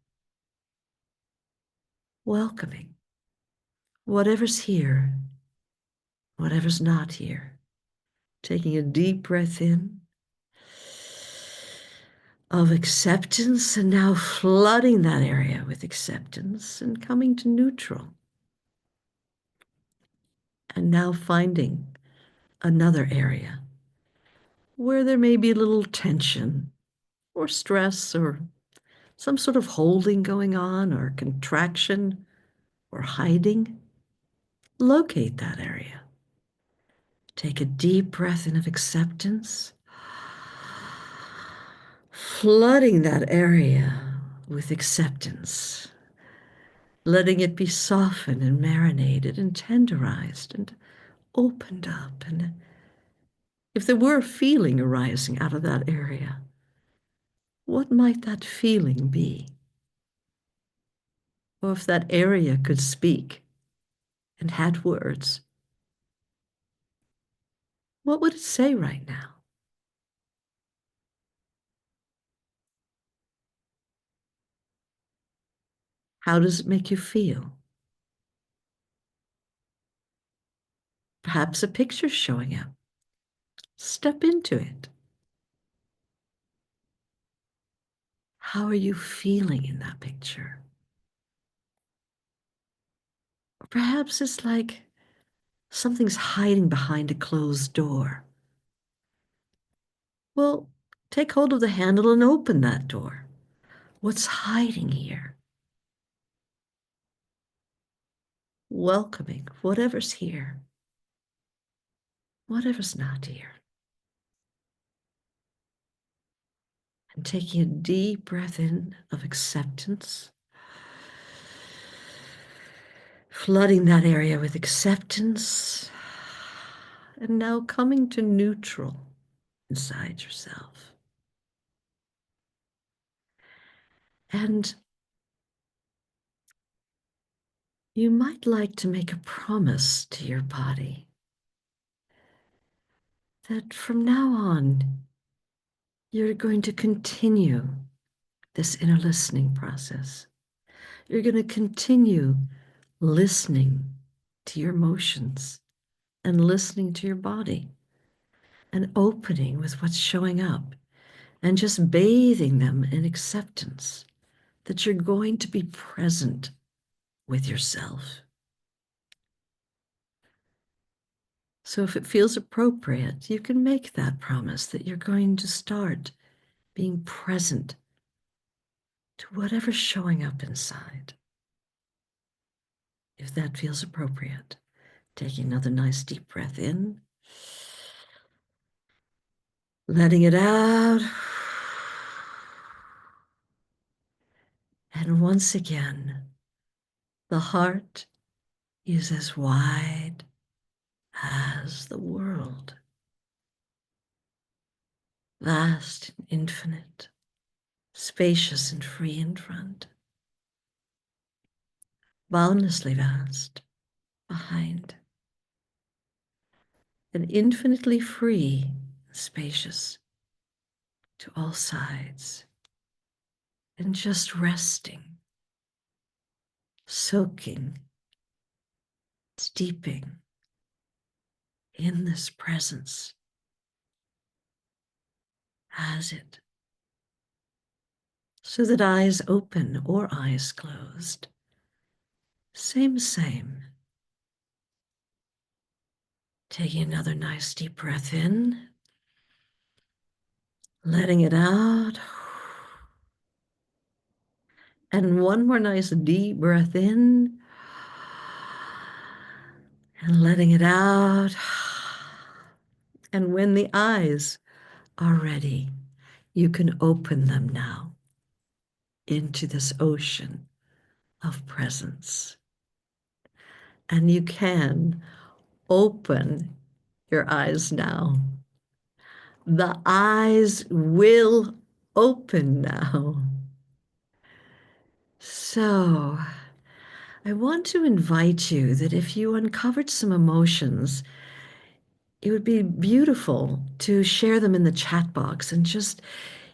Welcoming whatever's here, whatever's not here. Taking a deep breath in of acceptance and now flooding that area with acceptance and coming to neutral. And now finding another area where there may be a little tension or stress or some sort of holding going on or contraction or hiding. Locate that area. Take a deep breath in of acceptance, flooding that area with acceptance, letting it be softened and marinated and tenderized and opened up. And if there were a feeling arising out of that area, what might that feeling be? Or if that area could speak and had words, what would it say right now? How does it make you feel? perhaps a picture showing up. Step into it. How are you feeling in that picture? Or perhaps it's like something's hiding behind a closed door. Well, take hold of the handle and open that door. What's hiding here? Welcoming whatever's here, whatever's not here. And taking a deep breath in of acceptance, flooding that area with acceptance, and now coming to neutral inside yourself. And you might like to make a promise to your body that from now on, you're going to continue this inner listening process. You're going to continue listening to your emotions and listening to your body and opening with what's showing up and just bathing them in acceptance that you're going to be present with yourself. So if it feels appropriate, you can make that promise that you're going to start being present to whatever's showing up inside. If that feels appropriate, taking another nice deep breath in, letting it out, and once again, the heart is as wide as the world, vast and infinite, spacious and free in front, boundlessly vast behind, and infinitely free, spacious to all sides, and just resting, soaking, steeping in this presence as it, so that eyes open or eyes closed, same. Taking another nice deep breath in, letting it out, and one more nice deep breath in, and letting it out. And when the eyes are ready, you can open them now into this ocean of presence. And you can open your eyes now. The eyes will open now. So I want to invite you that if you uncovered some emotions, it would be beautiful to share them in the chat box, and just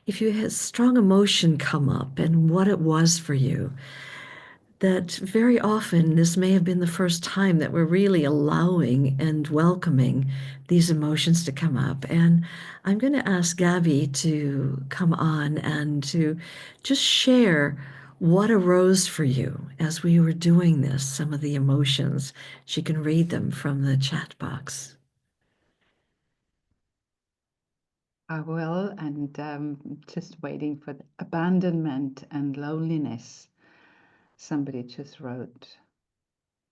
if you had strong emotion come up and what it was for you, that very often this may have been the first time that we're really allowing and welcoming these emotions to come up. And I'm going to ask Gabby to come on and to just share what arose for you as we were doing this, some of the emotions. She can read them from the chat box. I will, and just waiting for the abandonment and loneliness. Somebody just wrote.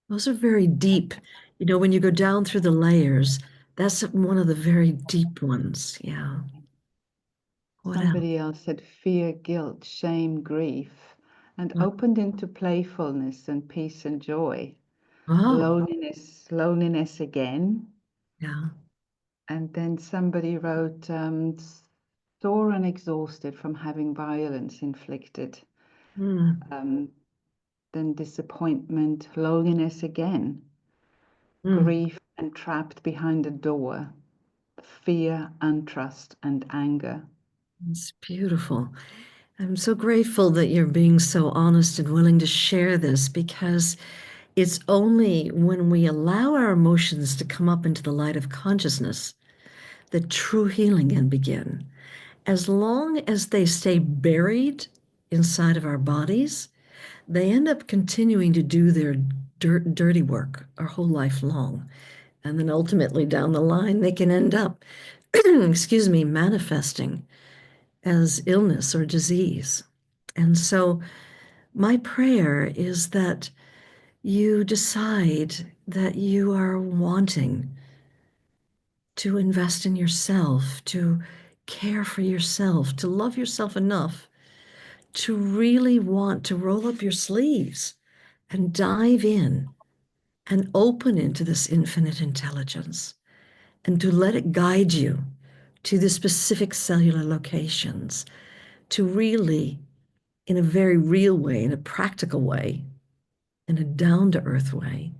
Those are very deep. You know, when you go down through the layers, that's one of the very deep ones. Yeah. What Somebody else said fear, guilt, shame, grief, and opened into playfulness and peace and joy. Oh. Loneliness again. Yeah. And then somebody wrote, sore and exhausted from having violence inflicted. Then disappointment, loneliness again. Grief and trapped behind a door. Fear, untrust, and anger. It's beautiful. I'm so grateful that you're being so honest and willing to share this, because It's only when we allow our emotions to come up into the light of consciousness that true healing can begin. As long as they stay buried inside of our bodies, they end up continuing to do their dirty work our whole life long. And then ultimately down the line, they can end up, excuse me, manifesting as illness or disease. And so my prayer is that you decide that you are wanting to invest in yourself, to care for yourself, to love yourself enough to really want to roll up your sleeves and dive in and open into this infinite intelligence and to let it guide you to the specific cellular locations, to really, in a very real way, in a practical way, in a down-to-earth way,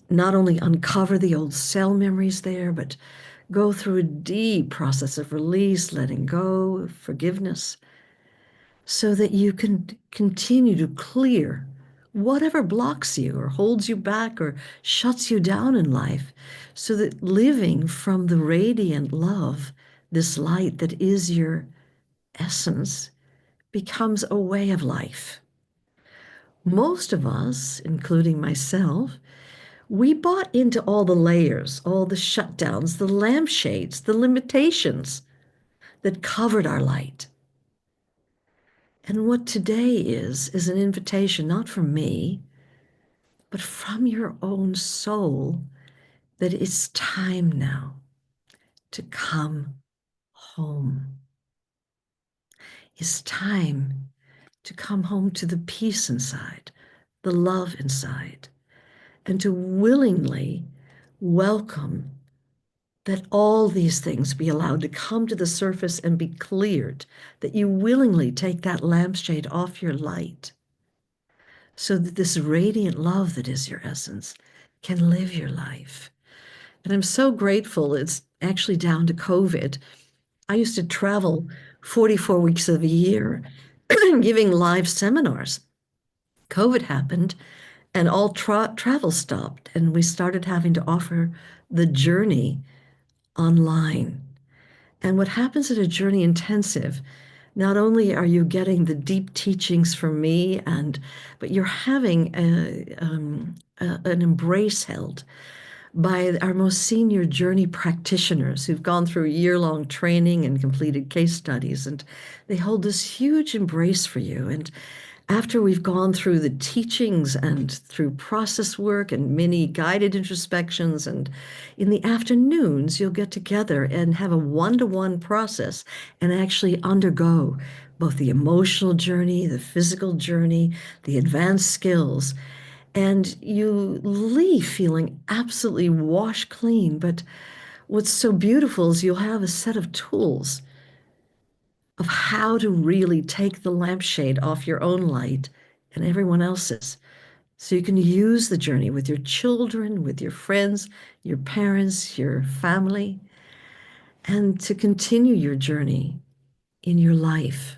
not only uncover the old cell memories there, but go through a deep process of release, letting go, forgiveness, so that you can continue to clear whatever blocks you or holds you back or shuts you down in life, so that living from the radiant love, this light that is your essence, becomes a way of life. Most of us, including myself, we bought into all the layers, all the shutdowns, the lampshades, the limitations that covered our light. And what today is an invitation, not from me, but from your own soul, that it's time now to come home. It's time to come home to the peace inside, the love inside, and to willingly welcome that all these things be allowed to come to the surface and be cleared, that you willingly take that lampshade off your light so that this radiant love that is your essence can live your life. And I'm so grateful it's actually down to COVID. I used to travel 44 weeks of a year giving live seminars. COVID happened and all travel stopped, and we started having to offer the journey online. And what happens at a journey intensive, not only are you getting the deep teachings from me, but you're having an embrace held by our most senior journey practitioners who've gone through year-long training and completed case studies, and they hold this huge embrace for you. And after we've gone through the teachings and through process work and many guided introspections, and in the afternoons, you'll get together and have a one-to-one process and actually undergo both the emotional journey, the physical journey, the advanced skills. And you leave feeling absolutely washed clean. But what's so beautiful is you'll have a set of tools of how to really take the lampshade off your own light and everyone else's. So you can use the journey with your children, with your friends, your parents, your family, and to continue your journey in your life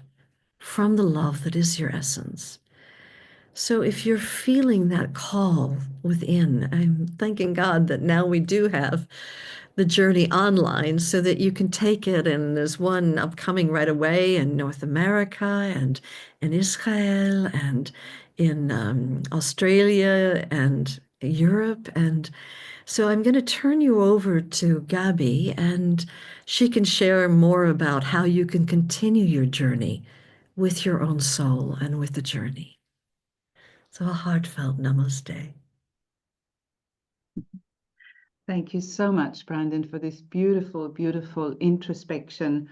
from the love that is your essence. So if you're feeling that call within, I'm thanking God that now we do have the journey online so that you can take it. And there's one upcoming right away in North America and in Israel and in Australia and Europe. And so I'm going to turn you over to Gabby, and she can share more about how you can continue your journey with your own soul and with the journey. So a heartfelt namaste. Thank you so much, Brandon, for this beautiful, beautiful introspection,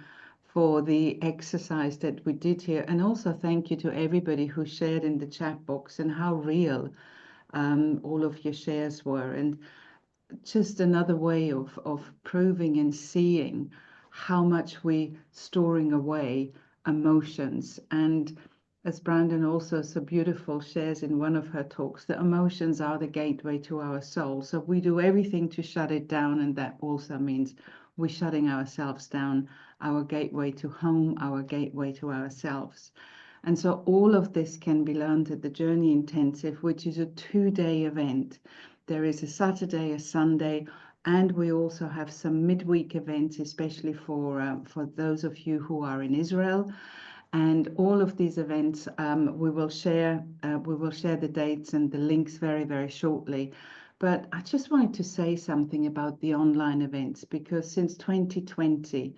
for the exercise that we did here. And also thank you to everybody who shared in the chat box and how real all of your shares were. And just another way of proving and seeing how much we storing away emotions. And as Brandon also so beautiful shares in one of her talks, the emotions are the gateway to our soul. So we do everything to shut it down, and that also means we're shutting ourselves down, our gateway to home, our gateway to ourselves. And so all of this can be learned at the Journey Intensive, which is a 2-day event. There is a Saturday, a Sunday, and we also have some midweek events, especially for those of you who are in Israel. And all of these events, we will share the dates and the links very, very shortly. But I just wanted to say something about the online events, because since 2020,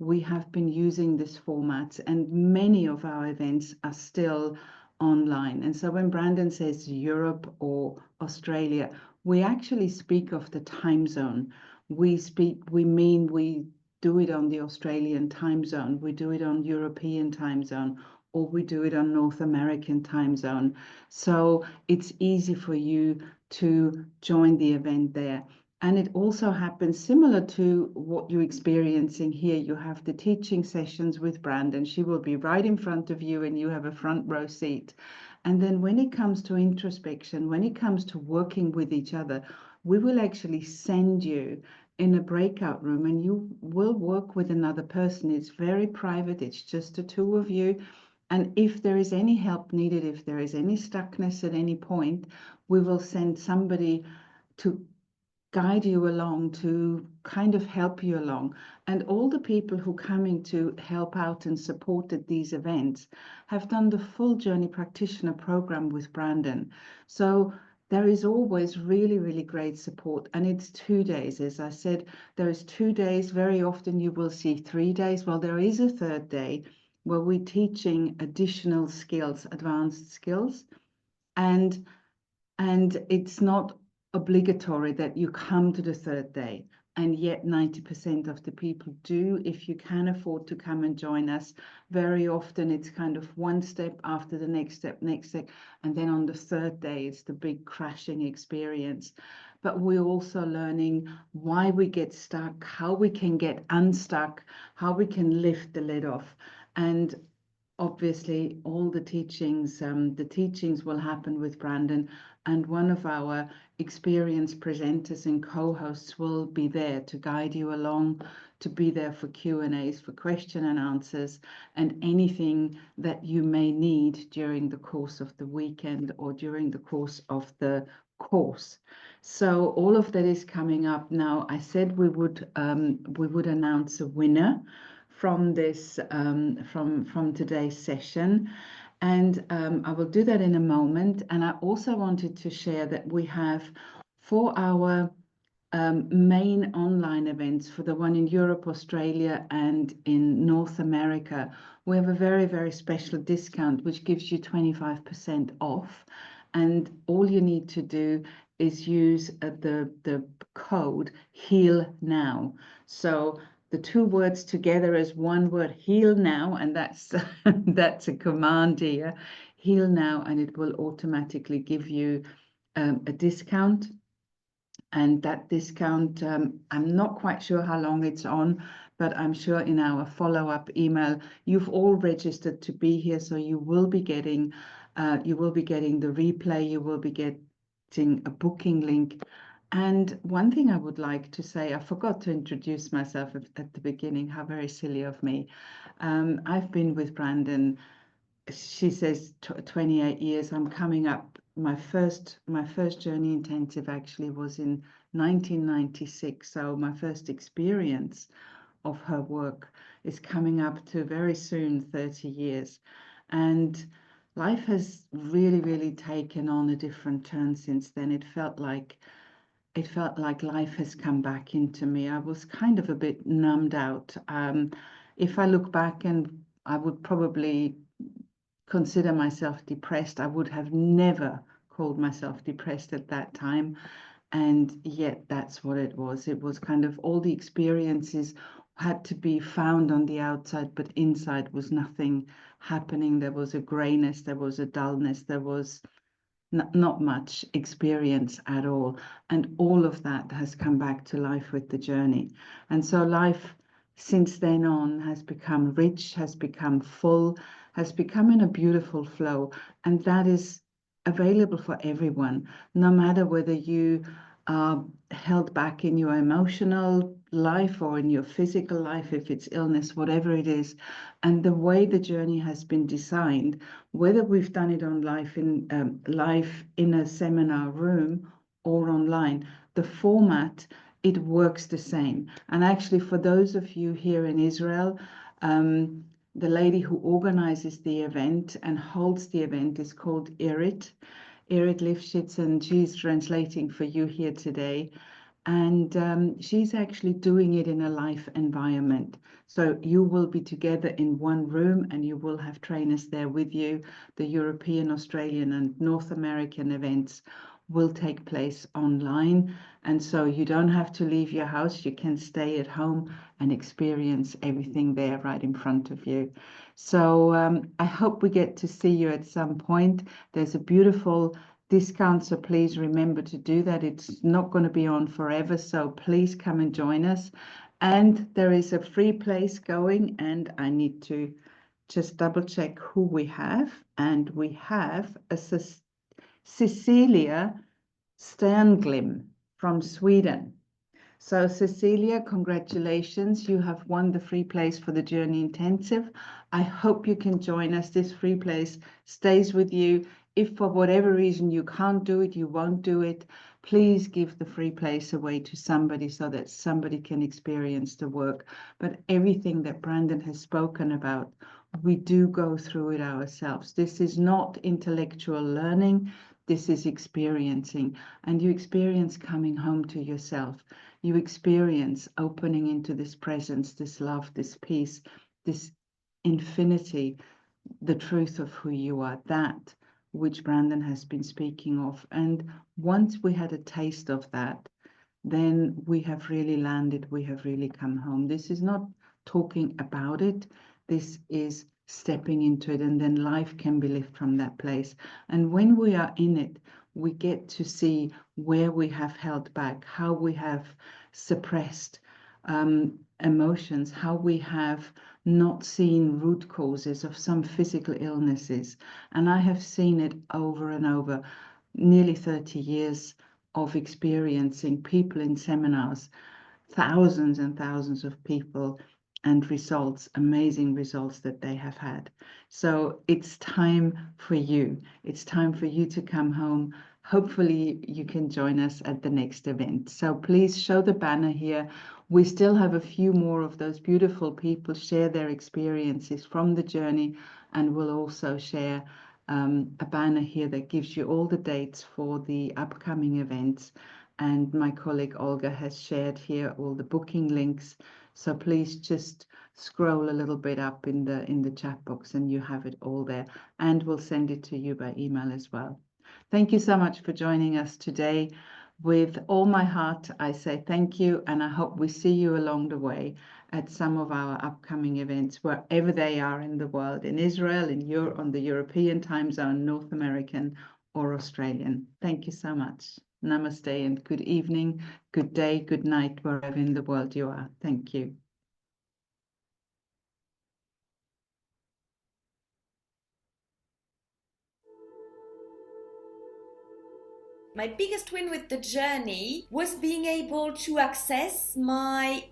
we have been using this format, and many of our events are still online. And so when Brandon says Europe or Australia, we actually speak of the time zone. We do it on the Australian time zone, we do it on European time zone, or we do it on North American time zone. So it's easy for you to join the event there. And it also happens similar to what you're experiencing here. You have the teaching sessions with Brandon. She will be right in front of you and you have a front row seat. And then when it comes to introspection, when it comes to working with each other, we will actually send you in a breakout room and you will work with another person. It's very private. It's just the two of you. And if there is any help needed, if there is any stuckness at any point, we will send somebody to guide you along, to kind of help you along. And all the people who come in to help out and support at these events have done the full Journey Practitioner program with Brandon. So there is always really, really great support. And it's 2 days. As I said, there is 2 days. Very often you will see 3 days. Well, there is a third day where we're teaching additional skills, advanced skills. And it's not obligatory that you come to the third day. And yet 90% of the people do. If you can afford to come and join us, very often it's kind of one step after the next step. And then on the third day, it's the big crashing experience. But we're also learning why we get stuck, how we can get unstuck, how we can lift the lid off. And obviously all the teachings will happen with Brandon, and one of our experienced presenters and co-hosts will be there to guide you along, to be there for Q&As, for question and answers, and anything that you may need during the course of the weekend or during the course of the course. So all of that is coming up now. I said we would announce a winner from this from today's session, and I will do that in a moment. And I also wanted to share that we have, for our main online events, for the one in Europe, Australia, and in North America, we have a very, very special discount which gives you 25% off. And all you need to do is use the code HEAL NOW. So the two words together as one word, HEAL NOW, and that's that's a command here, HEAL NOW, and it will automatically give you a discount. And that discount, I'm not quite sure how long it's on, but I'm sure in our follow-up email, you've all registered to be here, so you will be getting the replay, you will be getting a booking link. And one thing I would like to say, I forgot to introduce myself at the beginning. How very silly of me. I've been with Brandon, she says 28 years. I'm coming up. My first Journey Intensive actually was in 1996. So my first experience of her work is coming up to very soon 30 years. And life has really, really taken on a different turn since then. It felt like life has come back into me. I was kind of a bit numbed out. If I look back, and I would probably consider myself depressed, I would have never called myself depressed at that time. And yet that's what it was. It was kind of all the experiences had to be found on the outside, but inside was nothing happening. There was a grayness, there was a dullness, there was not much experience at all. And all of that has come back to life with the journey. And so life since then on has become rich, has become full, has become in a beautiful flow. And that is available for everyone, no matter whether you are held back in your emotional life or in your physical life, if it's illness, whatever it is. And the way the journey has been designed, whether we've done it on live in a seminar room or online, the format, it works the same. And actually, for those of you here in Israel, the lady who organizes the event and holds the event is called Irit Lifshitz, and she's translating for you here today. And she's actually doing it in a live environment. So you will be together in one room and you will have trainers there with you. The European, Australian, and North American events will take place online. And so you don't have to leave your house. You can stay at home and experience everything there right in front of you. So I hope we get to see you at some point. There's a beautiful discount, so please remember to do that. It's not going to be on forever, so please come and join us. And there is a free place going, and I need to just double check who we have. And we have a Cecilia Sternglim from Sweden. So Cecilia, congratulations. You have won the free place for the Journey Intensive. I hope you can join us. This free place stays with you. If for whatever reason you can't do it, you won't do it, please give the free place away to somebody so that somebody can experience the work. But everything that Brandon has spoken about, we do go through it ourselves. This is not intellectual learning. This is experiencing. And you experience coming home to yourself. You experience opening into this presence, this love, this peace, this infinity, the truth of who you are, that which Brandon has been speaking of. And once we had a taste of that, then we have really landed, we have really come home. This is not talking about it, this is stepping into it, and then life can be lived from that place. And when we are in it, we get to see where we have held back, how we have suppressed emotions, how we have not seen root causes of some physical illnesses. And I have seen it over and over, nearly 30 years of experiencing people in seminars, thousands and thousands of people, and results, amazing results that they have had. So it's time for you. It's time for you to come home. Hopefully you can join us at the next event. So please show the banner here. We still have a few more of those beautiful people share their experiences from the journey, and we'll also share a banner here that gives you all the dates for the upcoming events. And my colleague Olga has shared here all the booking links. So please just scroll a little bit up in the chat box and you have it all there. And we'll send it to you by email as well. Thank you so much for joining us today. With all my heart, I say thank you, and I hope we see you along the way at some of our upcoming events, wherever they are in the world, in Israel, in Europe, on the European time zone, North American or Australian. Thank you so much. Namaste and good evening, good day, good night, wherever in the world you are. Thank you. My biggest win with the journey was being able to access my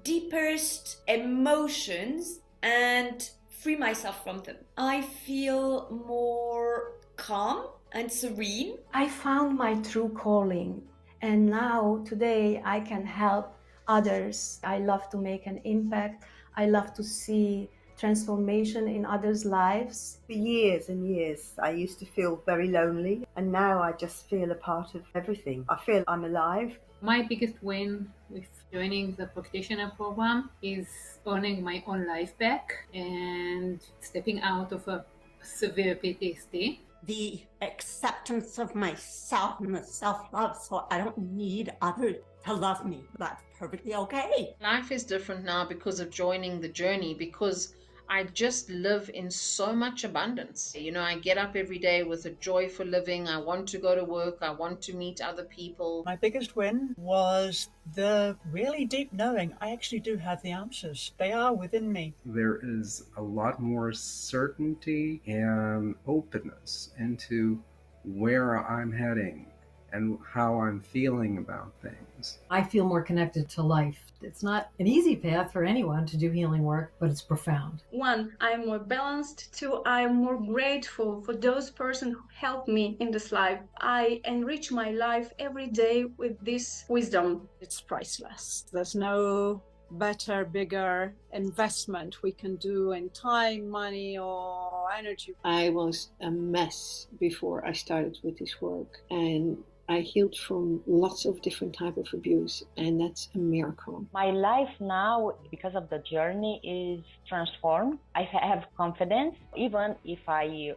deepest emotions and free myself from them. I feel more calm and serene. I found my true calling, and now today I can help others. I love to make an impact. I love to see transformation in others' lives. For years and years, I used to feel very lonely, and now I just feel a part of everything. I feel I'm alive. My biggest win with joining the practitioner program is owning my own life back and stepping out of a severe PTSD. The acceptance of myself and the self-love, so I don't need others to love me. That's perfectly okay. Life is different now because of joining the journey, because I just live in so much abundance. You know, I get up every day with a joy for living. I want to go to work. I want to meet other people. My biggest win was the really deep knowing I actually do have the answers. They are within me. There is a lot more certainty and openness into where I'm heading and how I'm feeling about things. I feel more connected to life. It's not an easy path for anyone to do healing work, but it's profound. 1, I'm more balanced. 2, I'm more grateful for those persons who helped me in this life. I enrich my life every day with this wisdom. It's priceless. There's no better, bigger investment we can do in time, money, or energy. I was a mess before I started with this work, and I healed from lots of different types of abuse, and that's a miracle. My life now, because of the journey, is transformed. I have confidence. Even if I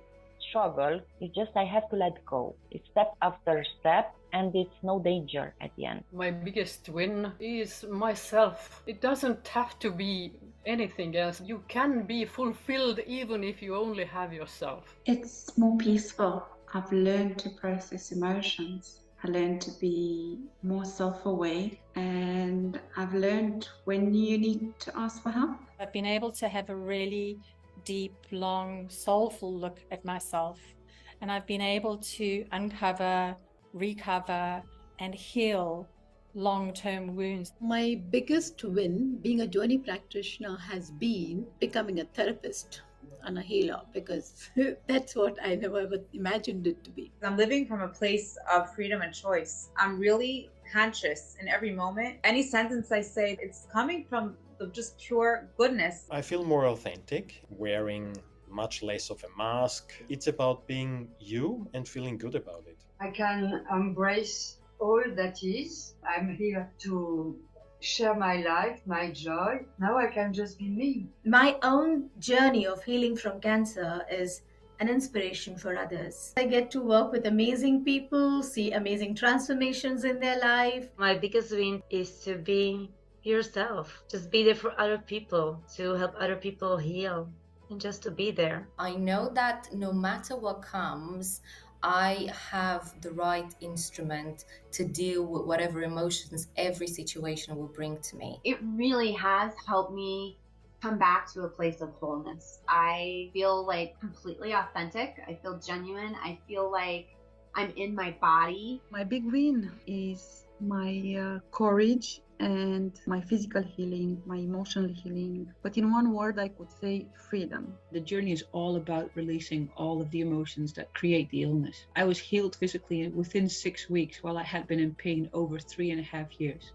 struggle, it's just I have to let go. It's step after step, and it's no danger at the end. My biggest win is myself. It doesn't have to be anything else. You can be fulfilled even if you only have yourself. It's more peaceful. I've learned to process emotions. I learned to be more self-aware, and I've learned when you need to ask for help. I've been able to have a really deep, long, soulful look at myself, and I've been able to uncover, recover, and heal long-term wounds. My biggest win being a journey practitioner has been becoming a therapist and a healer, because that's what I never ever imagined it to be. I'm living from a place of freedom and choice. I'm really conscious in every moment. Any sentence I say, it's coming from just pure goodness. I feel more authentic, wearing much less of a mask. It's about being you and feeling good about it. I can embrace all that is. I'm here to share my life, my joy. Now I can just be me. My own journey of healing from cancer is an inspiration for others. I get to work with amazing people, see amazing transformations in their life. My biggest win is to be yourself. Just be there for other people, to help other people heal, and just to be there. I know that no matter what comes, I have the right instrument to deal with whatever emotions every situation will bring to me. It really has helped me come back to a place of wholeness. I feel like completely authentic. I feel genuine. I feel like I'm in my body. My big win is my courage and my physical healing, my emotional healing. But in one word, I could say freedom. The journey is all about releasing all of the emotions that create the illness. I was healed physically within 6 weeks, while I had been in pain over 3.5 years.